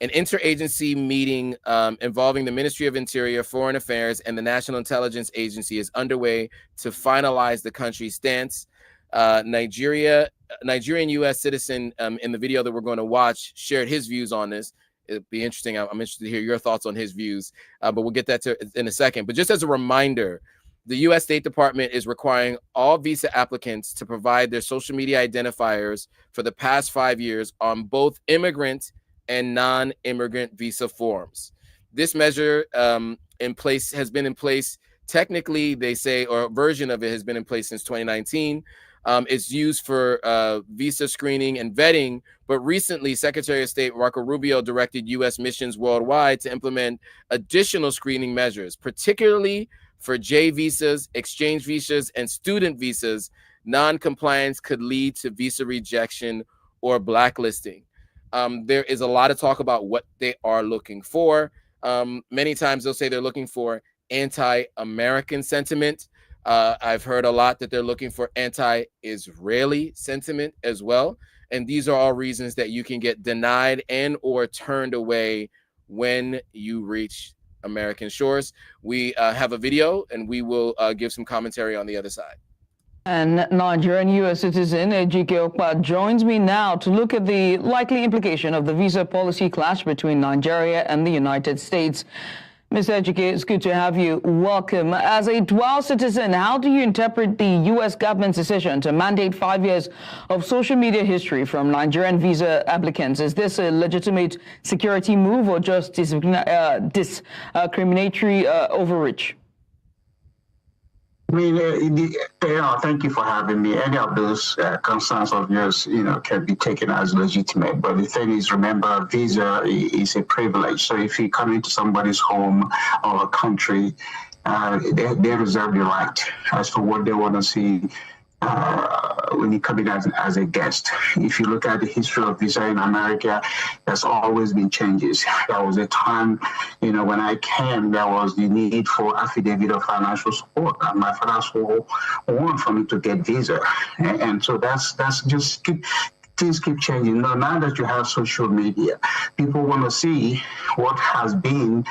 [SPEAKER 2] An interagency meeting involving the Ministry of Interior, Foreign Affairs, and the National Intelligence Agency is underway to finalize the country's stance. Nigerian U.S. citizen in the video that we're going to watch shared his views on this. It'd be interesting. I'm interested to hear your thoughts on his views, but we'll get that in a second. But just as a reminder, the U.S. State Department is requiring all visa applicants to provide their social media identifiers for the past 5 years on both immigrant and non-immigrant visa forms. This measure has been in place. Technically, they say, or a version of it has been in place since 2019. It's used for visa screening and vetting, but recently Secretary of State Marco Rubio directed U.S. missions worldwide to implement additional screening measures, particularly for J visas, exchange visas, and student visas. Non-compliance could lead to visa rejection or blacklisting. There is a lot of talk about what they are looking for. Many times they'll say they're looking for anti-American sentiment. I've heard a lot that they're looking for anti-Israeli sentiment as well. And these are all reasons that you can get denied and or turned away when you reach American shores. We have a video, and we will give some commentary on the other side.
[SPEAKER 8] And Nigerian U.S. citizen Ejike Okpa joins me now to look at the likely implication of the visa policy clash between Nigeria and the United States. Mr. Ejike, it's good to have you. Welcome. As a dual citizen, how do you interpret the U.S. government's decision to mandate 5 years of social media history from Nigerian visa applicants? Is this a legitimate security move or just discriminatory overreach?
[SPEAKER 9] I mean, thank you for having me. Any of those concerns of yours, can be taken as legitimate. But the thing is, remember, visa is a privilege. So if you come into somebody's home or country, they reserve the right as to what they want to see when you come in as a guest. If you look at the history of visa in America, there's always been changes. There was a time, when I came, there was the need for affidavit of financial support, and my father wanted for me to get visa, and so that's just things keep changing. Now that you have social media, people want to see what has been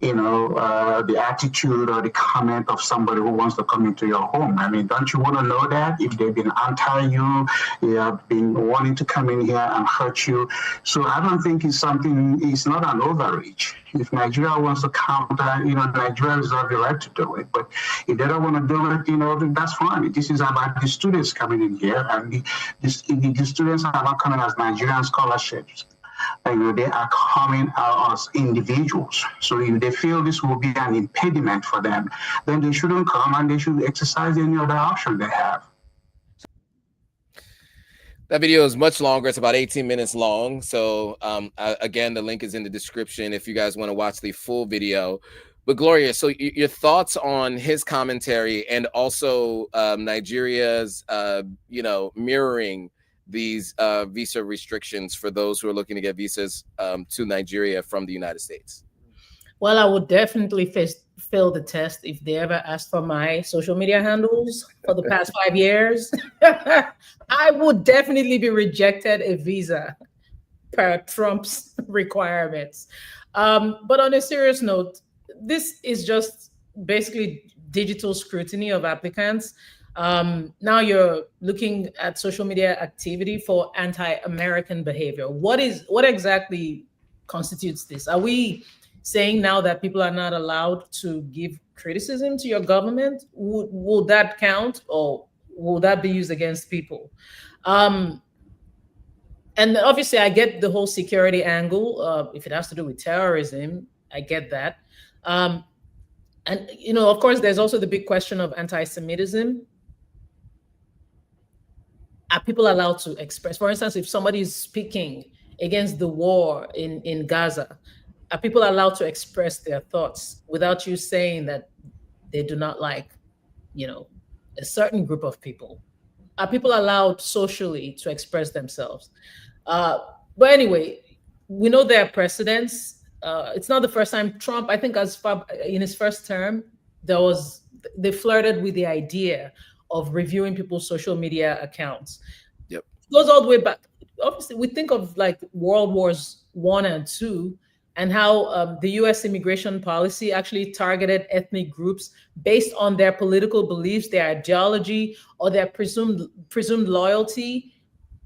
[SPEAKER 9] the attitude or the comment of somebody who wants to come into your home. I mean, don't you want to know that? If they've been anti-you, they have been wanting to come in here and hurt you. So I don't think it's not an overreach. If Nigeria wants to counter, Nigeria has the right to do it. But if they don't want to do it, that's fine. This is about the students coming in here, and the students are not coming as Nigerian scholarships. They are coming out as individuals. So if they feel this will be an impediment for them, then they shouldn't come, and they should exercise any other option they have.
[SPEAKER 2] That video is much longer. It's about 18 minutes long. So again, the link is in the description if you guys want to watch the full video. But Gloria, so your thoughts on his commentary and also Nigeria's, mirroring these visa restrictions for those who are looking to get visas to Nigeria from the United States?
[SPEAKER 3] Well, I would definitely fail the test if they ever asked for my social media handles for the past 5 years. I would definitely be rejected a visa per Trump's requirements. But on a serious note, this is just basically digital scrutiny of applicants. Now you're looking at social media activity for anti-American behavior. What exactly constitutes this? Are we saying now that people are not allowed to give criticism to your government? Would that count, or will that be used against people? And obviously I get the whole security angle. If it has to do with terrorism, I get that. And of course, there's also the big question of anti-Semitism. Are people allowed to express? For instance, if somebody is speaking against the war in Gaza, are people allowed to express their thoughts without you saying that they do not like, a certain group of people? Are people allowed socially to express themselves? But anyway, we know there are precedents. It's not the first time Trump, I think in his first term, they flirted with the idea of reviewing people's social media accounts.
[SPEAKER 2] Yep.
[SPEAKER 3] It goes all the way back. Obviously, we think of like World Wars I and II, and how the U.S. immigration policy actually targeted ethnic groups based on their political beliefs, their ideology, or their presumed loyalty,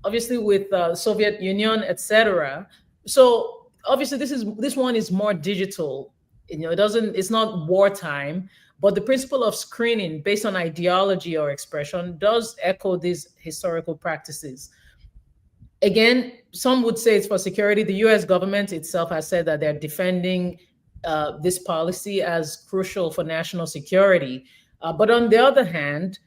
[SPEAKER 3] obviously with Soviet Union, etc. So obviously this one is more digital. It's not wartime. But the principle of screening based on ideology or expression does echo these historical practices. Again, some would say it's for security. The US government itself has said that they're defending this policy as crucial for national security. But on the other hand,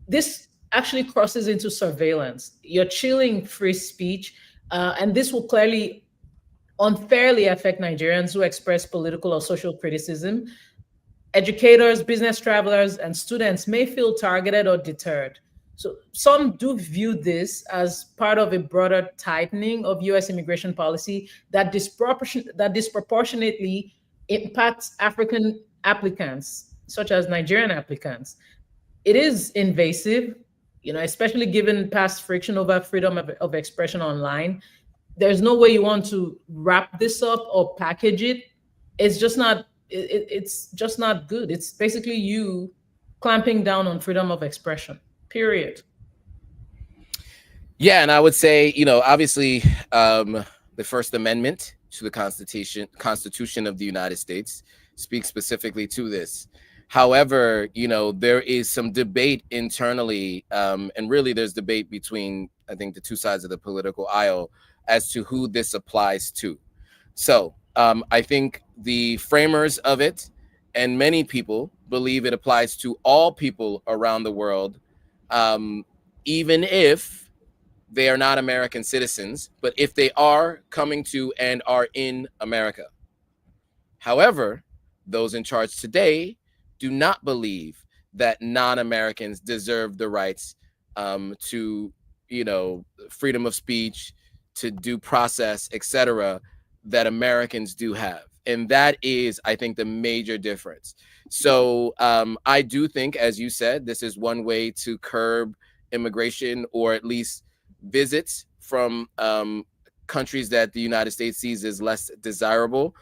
[SPEAKER 3] this actually crosses into surveillance. You're chilling free speech, and this will clearly unfairly affect Nigerians who express political or social criticism. Educators, business travelers, and students may feel targeted or deterred. So some do view this as part of a broader tightening of US immigration policy that disproportionately impacts African applicants, such as Nigerian applicants. It is invasive, especially given past friction over freedom of expression online. There's no way you want to wrap this up or package it. It's just not it's just not good. It's basically you clamping down on freedom of expression, period.
[SPEAKER 2] Yeah, and I would say, obviously, the First Amendment to the Constitution of the United States speaks specifically to this. However, there is some debate internally, and really there's debate between, I think, the two sides of the political aisle as to who this applies to. So I think the framers of it and many people believe it applies to all people around the world, even if they are not American citizens, but if they are coming to and are in America. However, those in charge today do not believe that non-Americans deserve the rights to, freedom of speech, to due process, etc., that Americans do have. And that is, I think, the major difference. So I do think, as you said, this is one way to curb immigration, or at least visits from countries that the United States sees as less desirable.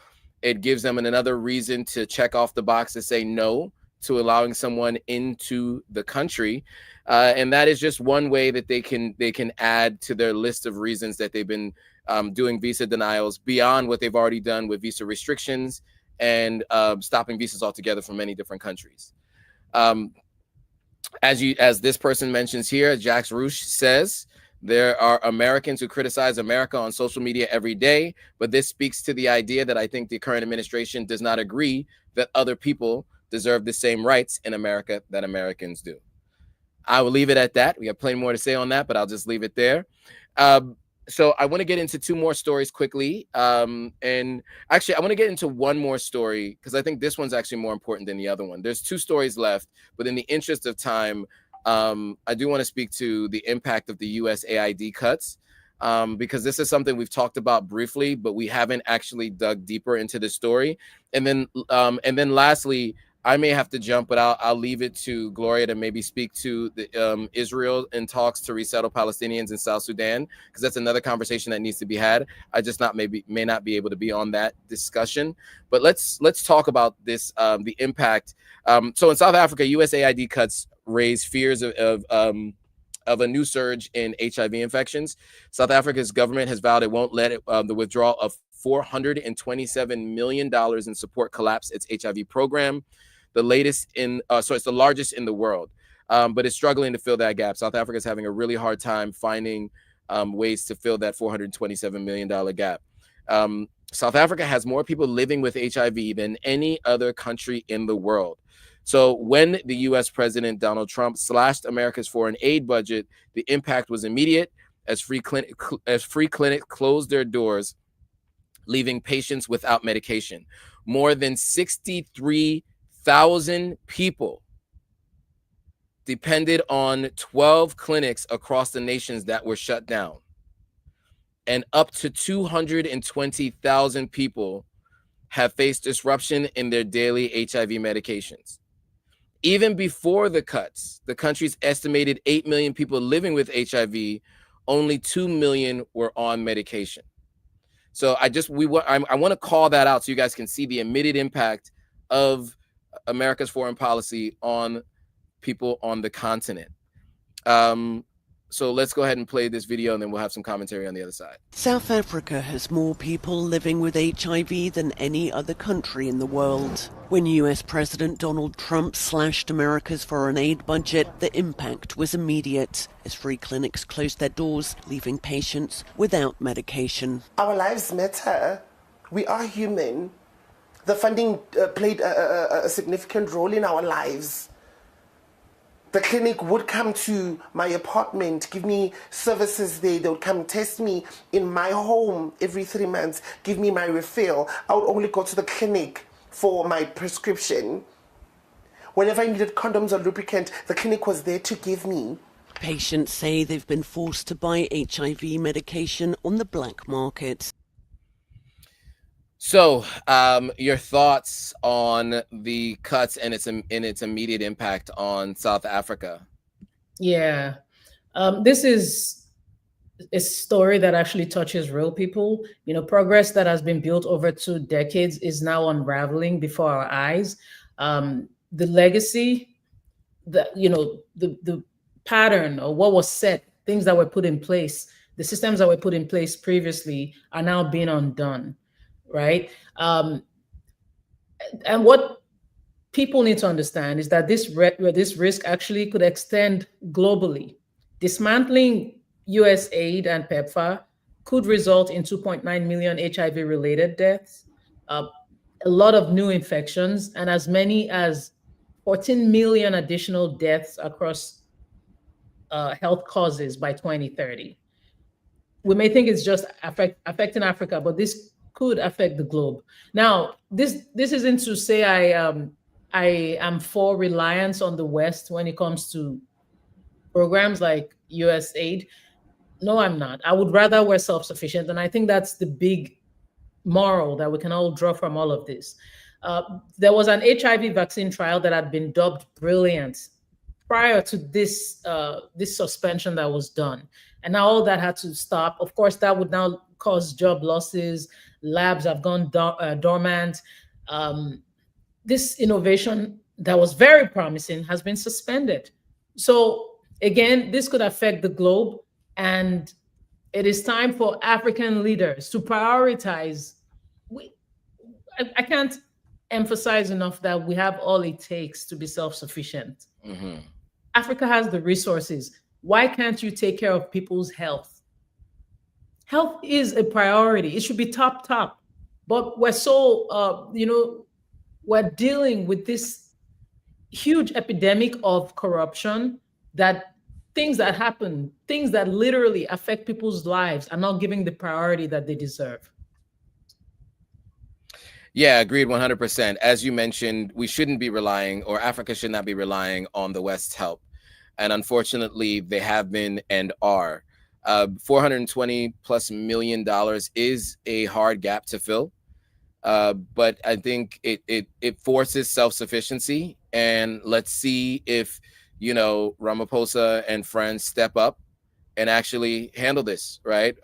[SPEAKER 2] It gives them another reason to check off the box to say no to allowing someone into the country, and that is just one way that they can add to their list of reasons that they've been doing visa denials beyond what they've already done with visa restrictions and stopping visas altogether from many different countries. As this person mentions here, Jacques Rouche says, there are Americans who criticize America on social media every day, but this speaks to the idea that I think the current administration does not agree that other people deserve the same rights in America that Americans do. I will leave it at that. We have plenty more to say on that, but I'll just leave it there. So I want to get into two more stories quickly. And actually, I want to get into one more story because I think this one's actually more important than the other one. There's two stories left, but in the interest of time, I do want to speak to the impact of the USAID cuts, because this is something we've talked about briefly, but we haven't actually dug deeper into the story. And then lastly, I may have to jump, but I'll leave it to Gloria to maybe speak to the Israel in talks to resettle Palestinians in South Sudan, because that's another conversation that needs to be had. I just may not be able to be on that discussion. But let's talk about this, the impact. So in South Africa, USAID cuts raise fears of a new surge in HIV infections. South Africa's government has vowed it won't let the withdrawal of $427 million in support collapse its HIV program. The latest so it's the largest in the world, but it's struggling to fill that gap. South Africa is having a really hard time finding ways to fill that $427 million gap. South Africa has more people living with HIV than any other country in the world. So when the US President Donald Trump slashed America's foreign aid budget, the impact was immediate as free clinics closed their doors, leaving patients without medication. More than 63,000 people depended on 12 clinics across the nations that were shut down. And up to 220,000 people have faced disruption in their daily HIV medications. Even before the cuts, the country's estimated 8 million people living with HIV, only 2 million were on medication. So I want to call that out so you guys can see the immediate impact of America's foreign policy on people on the continent. So let's go ahead and play this video, and then we'll have some commentary on the other side.
[SPEAKER 10] South Africa has more people living with HIV than any other country in the world. When US President Donald Trump slashed America's foreign aid budget, the impact was immediate as free clinics closed their doors, leaving patients without medication.
[SPEAKER 11] Our lives matter. We are human. The funding played a significant role in our lives. The clinic would come to my apartment, give me services there. They would come test me in my home every 3 months, give me my refill. I would only go to the clinic for my prescription. Whenever I needed condoms or lubricant, the clinic was there to give me.
[SPEAKER 10] Patients say they've been forced to buy HIV medication on the black market.
[SPEAKER 2] So, your thoughts on the cuts and its immediate impact on South Africa?
[SPEAKER 3] Yeah, this is a story that actually touches real people. You know, progress that has been built over 2 decades is now unraveling before our eyes. The legacy, the pattern or what was set, things that were put in place, the systems that were put in place previously are now being undone, right? And what people need to understand is that this risk actually could extend globally. Dismantling US aid and PEPFAR could result in 2.9 million HIV-related deaths, a lot of new infections, and as many as 14 million additional deaths across health causes by 2030. We may think it's just affecting Africa, but this could affect the globe. Now, this isn't to say I am for reliance on the West when it comes to programs like US aid. No, I'm not. I would rather we're self-sufficient. And I think that's the big moral that we can all draw from all of this. There was an HIV vaccine trial that had been dubbed brilliant prior to this suspension that was done. And now all that had to stop. Of course, that would now cause job losses. Labs have gone dormant. This innovation that was very promising has been suspended. So again, this could affect the globe. And it is time for African leaders to prioritize. I can't emphasize enough that we have all it takes to be self-sufficient. Mm-hmm. Africa has the resources. Why can't you take care of people's health? Health is a priority. It should be top. But we're so, we're dealing with this huge epidemic of corruption that things that happen, things that literally affect people's lives are not giving the priority that they deserve.
[SPEAKER 2] Yeah, agreed 100%. As you mentioned, we shouldn't be relying, or Africa should not be relying on the West's help. And unfortunately, they have been and are. $420+ million is a hard gap to fill. But I think it forces self-sufficiency. And let's see if, Ramaphosa and friends step up and actually handle this, right?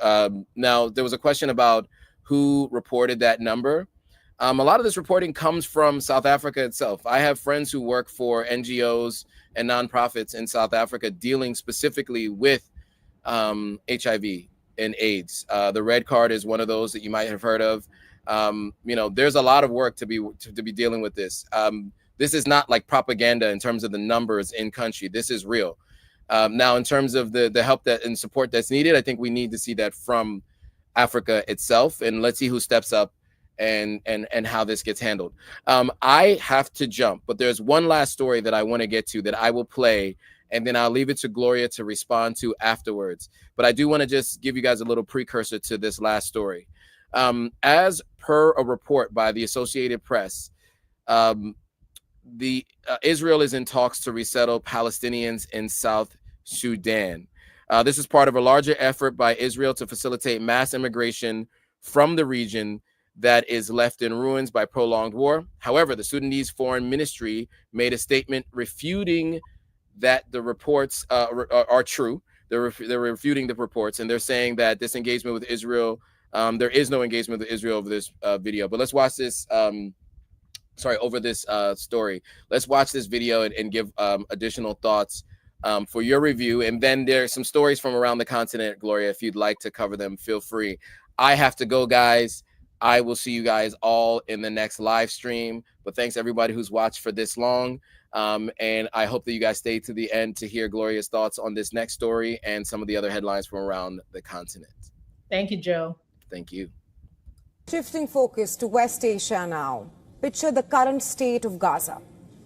[SPEAKER 2] Now, there was a question about who reported that number. A lot of this reporting comes from South Africa itself. I have friends who work for NGOs and nonprofits in South Africa dealing specifically with HIV and AIDS. The Red Card is one of those that you might have heard of. There's a lot of work to be dealing with this. This is not like propaganda in terms of the numbers in country. This is real. Now, in terms of the help and support that's needed, I think we need to see that from Africa itself, and let's see who steps up and how this gets handled. I have to jump, but there's one last story that I want to get to that I will play, and then I'll leave it to Gloria to respond to afterwards. But I do want to just give you guys a little precursor to this last story. As per a report by the Associated Press, Israel is in talks to resettle Palestinians in South Sudan. This is part of a larger effort by Israel to facilitate mass immigration from the region that is left in ruins by prolonged war. However, the Sudanese Foreign Ministry made a statement refuting that the reports are true. They're refuting the reports, and they're saying that this engagement with Israel, there is no engagement with Israel over this video. But let's watch this. Over this story. Let's watch this video and give additional thoughts for your review. And then there's some stories from around the continent, Gloria. If you'd like to cover them, feel free. I have to go, guys. I will see you guys all in the next live stream. But thanks everybody who's watched for this long. And I hope that you guys stay to the end to hear Gloria's thoughts on this next story and some of the other headlines from around the continent.
[SPEAKER 3] Thank you, Joe.
[SPEAKER 2] Thank you.
[SPEAKER 12] Shifting focus to West Asia now. Picture the current state of Gaza.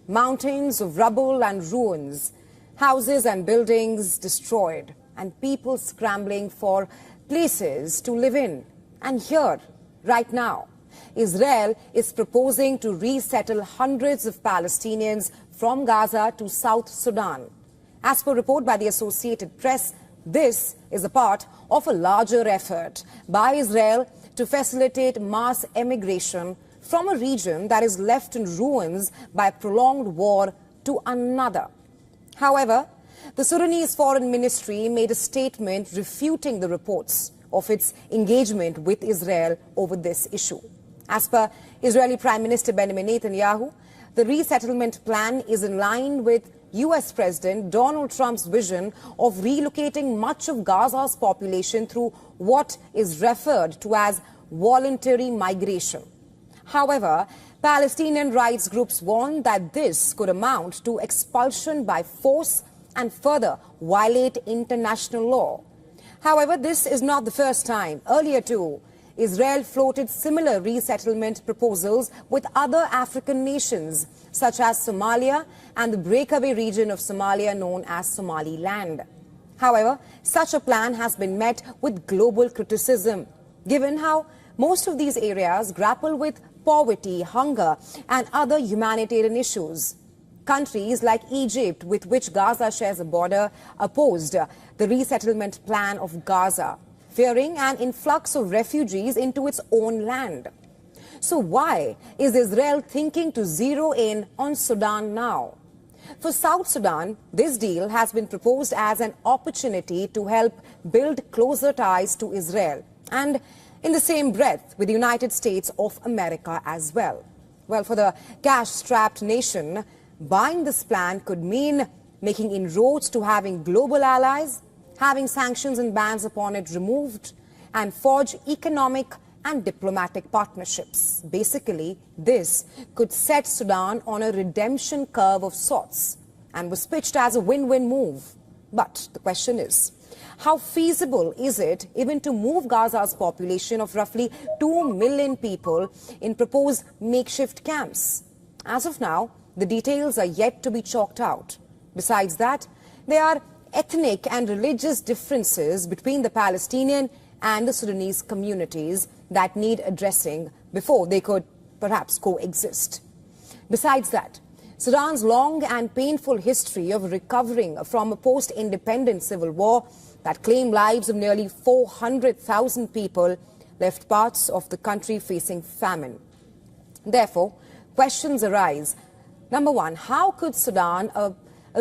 [SPEAKER 12] Mountains of rubble and ruins, houses and buildings destroyed, and people scrambling for places to live in. And here, right now, Israel is proposing to resettle hundreds of Palestinians from Gaza to South Sudan. As per report by the Associated Press, this is a part of a larger effort by Israel to facilitate mass emigration from a region that is left in ruins by prolonged war to another. However, the Sudanese Foreign Ministry made a statement refuting the reports of its engagement with Israel over this issue. As per Israeli Prime Minister Benjamin Netanyahu, the resettlement plan is in line with US President Donald Trump's vision of relocating much of Gaza's population through what is referred to as voluntary migration. However, Palestinian rights groups warn that this could amount to expulsion by force and further violate international law. However, this is not the first time. Earlier too, Israel floated similar resettlement proposals with other African nations, such as Somalia and the breakaway region of Somalia known as Somaliland. However, such a plan has been met with global criticism, given how most of these areas grapple with poverty, hunger, and other humanitarian issues. Countries like Egypt, with which Gaza shares a border, opposed the resettlement plan of Gaza, fearing an influx of refugees into its own land. So why is Israel thinking to zero in on Sudan now? For South Sudan, this deal has been proposed as an opportunity to help build closer ties to Israel, and in the same breath with the United States of America as well. Well, for the cash-strapped nation, buying this plan could mean making inroads to having global allies, having sanctions and bans upon it removed, and forge economic and diplomatic partnerships. Basically, this could set Sudan on a redemption curve of sorts and was pitched as a win-win move. But the question is, how feasible is it even to move Gaza's population of roughly 2 million people in proposed makeshift camps? As of now, the details are yet to be chalked out. Besides that, there are ethnic and religious differences between the Palestinian and the Sudanese communities that need addressing before they could perhaps coexist. Besides that, Sudan's long and painful history of recovering from a post-independent civil war that claimed lives of nearly 400,000 people left parts of the country facing famine. Therefore, questions arise. Number one, how could Sudan, a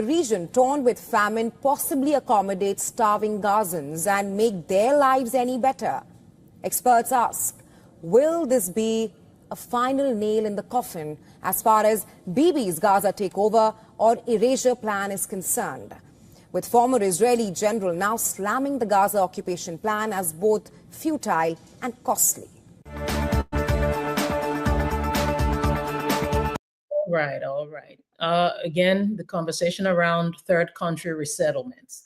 [SPEAKER 12] region torn with famine, possibly accommodate starving Gazans and make their lives any better? Experts ask, will this be a final nail in the coffin as far as Bibi's Gaza takeover or erasure plan is concerned? With former Israeli general now slamming the Gaza occupation plan as both futile and costly.
[SPEAKER 3] Right, all right. Again, the conversation around third country resettlements.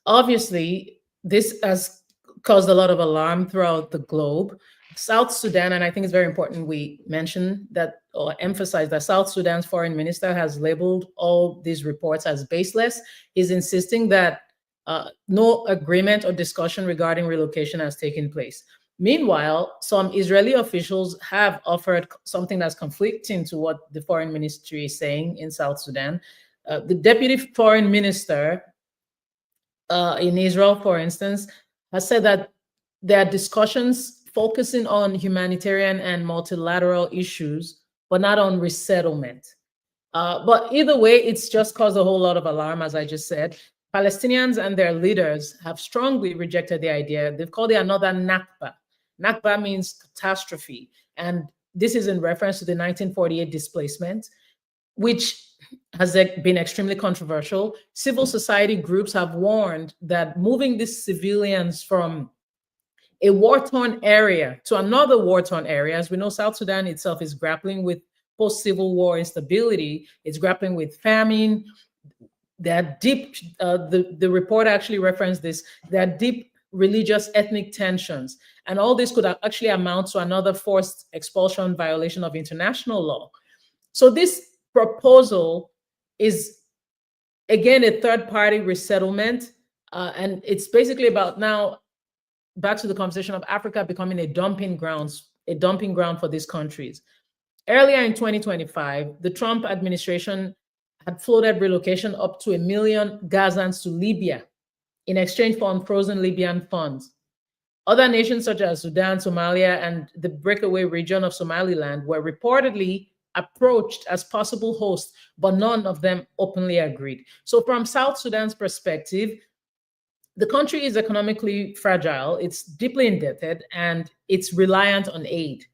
[SPEAKER 3] Obviously, this has caused a lot of alarm throughout the globe. South Sudan, and I think it's very important we mention that or emphasize that South Sudan's foreign minister has labeled all these reports as baseless. He's insisting that no agreement or discussion regarding relocation has taken place. Meanwhile, some Israeli officials have offered something that's conflicting to what the foreign ministry is saying in South Sudan. The deputy foreign minister in Israel, for instance, has said that there are discussions focusing on humanitarian and multilateral issues, but not on resettlement. But either way, it's just caused a whole lot of alarm, as I just said. Palestinians and their leaders have strongly rejected the idea. They've called it another Nakba. Nakba means catastrophe. And this is in reference to the 1948 displacement, which has been extremely controversial. Civil society groups have warned that moving these civilians from a war-torn area to another war-torn area, as we know, South Sudan itself is grappling with post-civil war instability. It's grappling with famine. There are deep, the report actually referenced this, there are deep religious ethnic tensions. And all this could actually amount to another forced expulsion violation of international law. So this proposal is, again, a third-party resettlement. And it's basically about now, back to the conversation of Africa becoming a dumping ground for these countries. Earlier in 2025, the Trump administration had floated relocation up to 1 million Gazans to Libya in exchange for unfrozen Libyan funds. Other nations such as Sudan, Somalia, and the breakaway region of Somaliland were reportedly approached as possible hosts, but none of them openly agreed. So from South Sudan's perspective, the country is economically fragile, it's deeply indebted, and it's reliant on aid.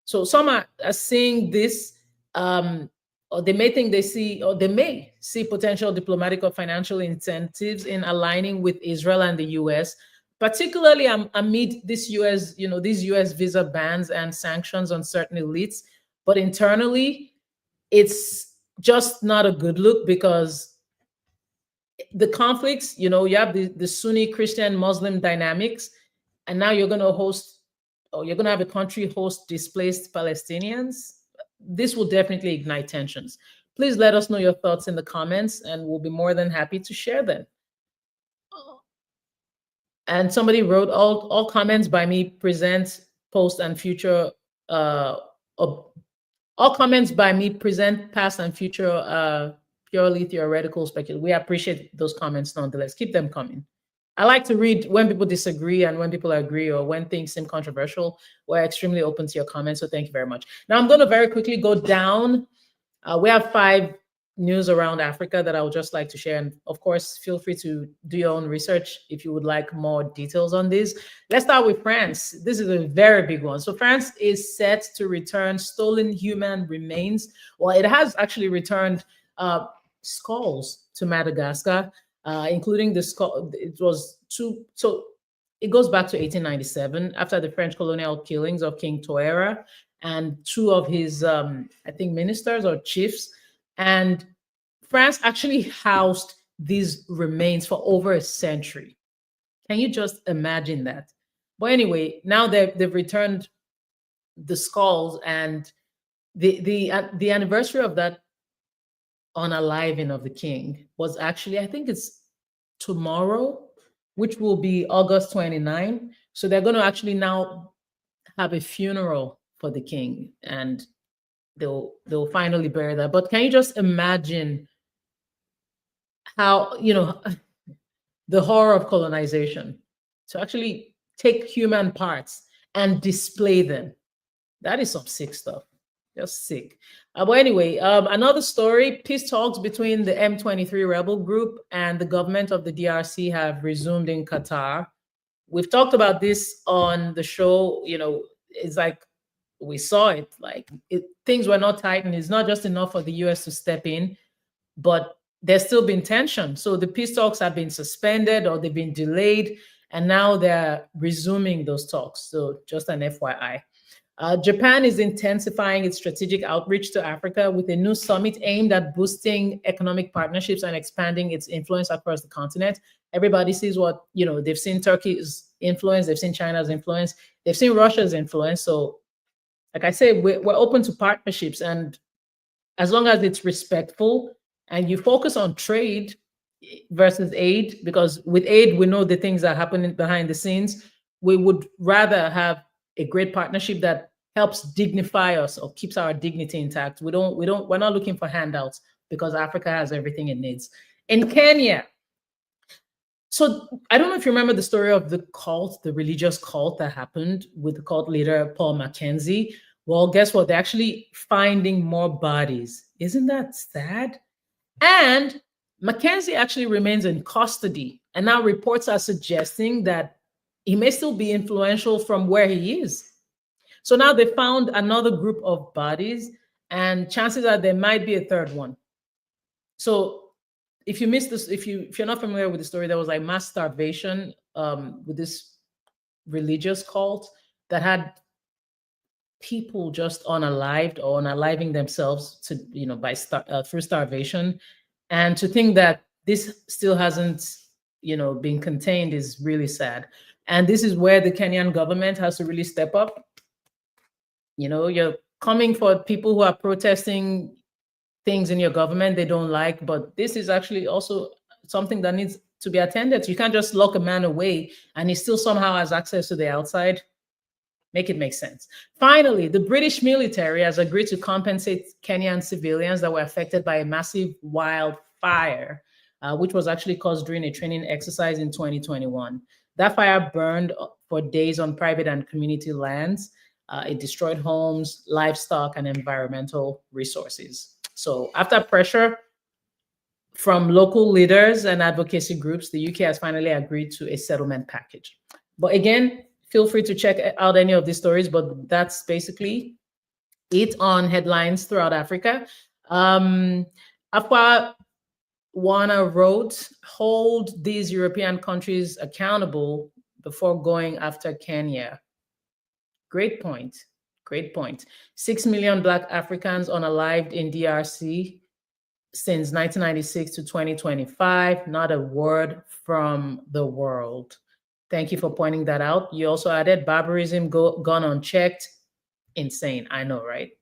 [SPEAKER 3] So some are seeing this, or they may think they see, or they may see potential diplomatic or financial incentives in aligning with Israel and the US, particularly amid this these US visa bans and sanctions on certain elites. But internally, it's just not a good look, because the conflicts, you have the Sunni Christian Muslim dynamics, and now you're going to host, or you're going to have a country host displaced Palestinians. This will definitely ignite tensions. Please let us know your thoughts in the comments, and we'll be more than happy to share them. And somebody wrote, all comments by me present post and future, all comments by me present past and future purely theoretical speculation. We appreciate those comments nonetheless. Keep them coming. I like to read when people disagree and when people agree, or when things seem controversial. We're extremely open to your comments, so thank you very much. Now I'm going to very quickly go down. We have 5 news around Africa that I would just like to share. And of course, feel free to do your own research if you would like more details on this. Let's start with France. This is a very big one. So France is set to return stolen human remains. Well, it has actually returned skulls to Madagascar, including the skull. It was so it goes back to 1897 after the French colonial killings of King Toera and 2 of his, I think, ministers or chiefs. And France actually housed these remains for over a century. Can you just imagine that? But anyway, now they've returned the skulls, and the anniversary of that unaliving of the king was actually, I think it's tomorrow, which will be August 29. So they're going to actually now have a funeral for the king, and they'll finally bury that. But can you just imagine how, the horror of colonization, to actually take human parts and display them? That is some sick stuff. Just sick. But anyway, another story: peace talks between the M23 rebel group and the government of the DRC have resumed in Qatar. We've talked about this on the show. It's like we saw it, things were not tight, and it's not just enough for the US to step in, but there's still been tension. So the peace talks have been suspended, or they've been delayed, and now they're resuming those talks. So just an FYI. Japan is intensifying its strategic outreach to Africa with a new summit aimed at boosting economic partnerships and expanding its influence across the continent. Everybody sees what, they've seen Turkey's influence, they've seen China's influence, they've seen Russia's influence. So like I say, we're open to partnerships, and as long as it's respectful and you focus on trade versus aid, because with aid, we know the things that are happening behind the scenes. We would rather have a great partnership that helps dignify us or keeps our dignity intact. We're not looking for handouts, because Africa has everything it needs. In Kenya, so I don't know if you remember the story of the cult, the religious cult that happened with the cult leader, Paul Mackenzie. Well, guess what? They're actually finding more bodies. Isn't that sad? And Mackenzie actually remains in custody. And now reports are suggesting that he may still be influential from where he is. So now they found another group of bodies, and chances are there might be a third one. So if you missed this, if you're not familiar with the story, there was like mass starvation with this religious cult that had people just unalived or unaliving themselves to, through starvation. And to think that this still hasn't, been contained is really sad. And this is where the Kenyan government has to really step up. You're coming for people who are protesting things in your government they don't like, but this is actually also something that needs to be attended to. You can't just lock a man away and he still somehow has access to the outside. Make it make sense. Finally, the British military has agreed to compensate Kenyan civilians that were affected by a massive wildfire, which was actually caused during a training exercise in 2021. That fire burned for days on private and community lands. It destroyed homes, livestock, and environmental resources. So after pressure from local leaders and advocacy groups, the UK has finally agreed to a settlement package. But again, feel free to check out any of these stories, but that's basically it on headlines throughout Africa. Afua Wana wrote, hold these European countries accountable before going after Kenya. Great point. Great point. 6 million Black Africans unalived in DRC since 1996 to 2025. Not a word from the world. Thank you for pointing that out. You also added barbarism gone unchecked. Insane. I know, right?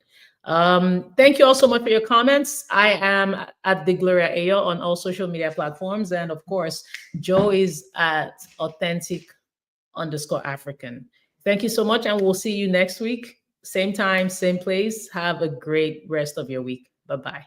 [SPEAKER 3] Thank you all so much for your comments. I am at the Gloria Ayo on all social media platforms. And of course, Joe is at authentic_African. Thank you so much. And we'll see you next week. Same time, same place. Have a great rest of your week. Bye-bye.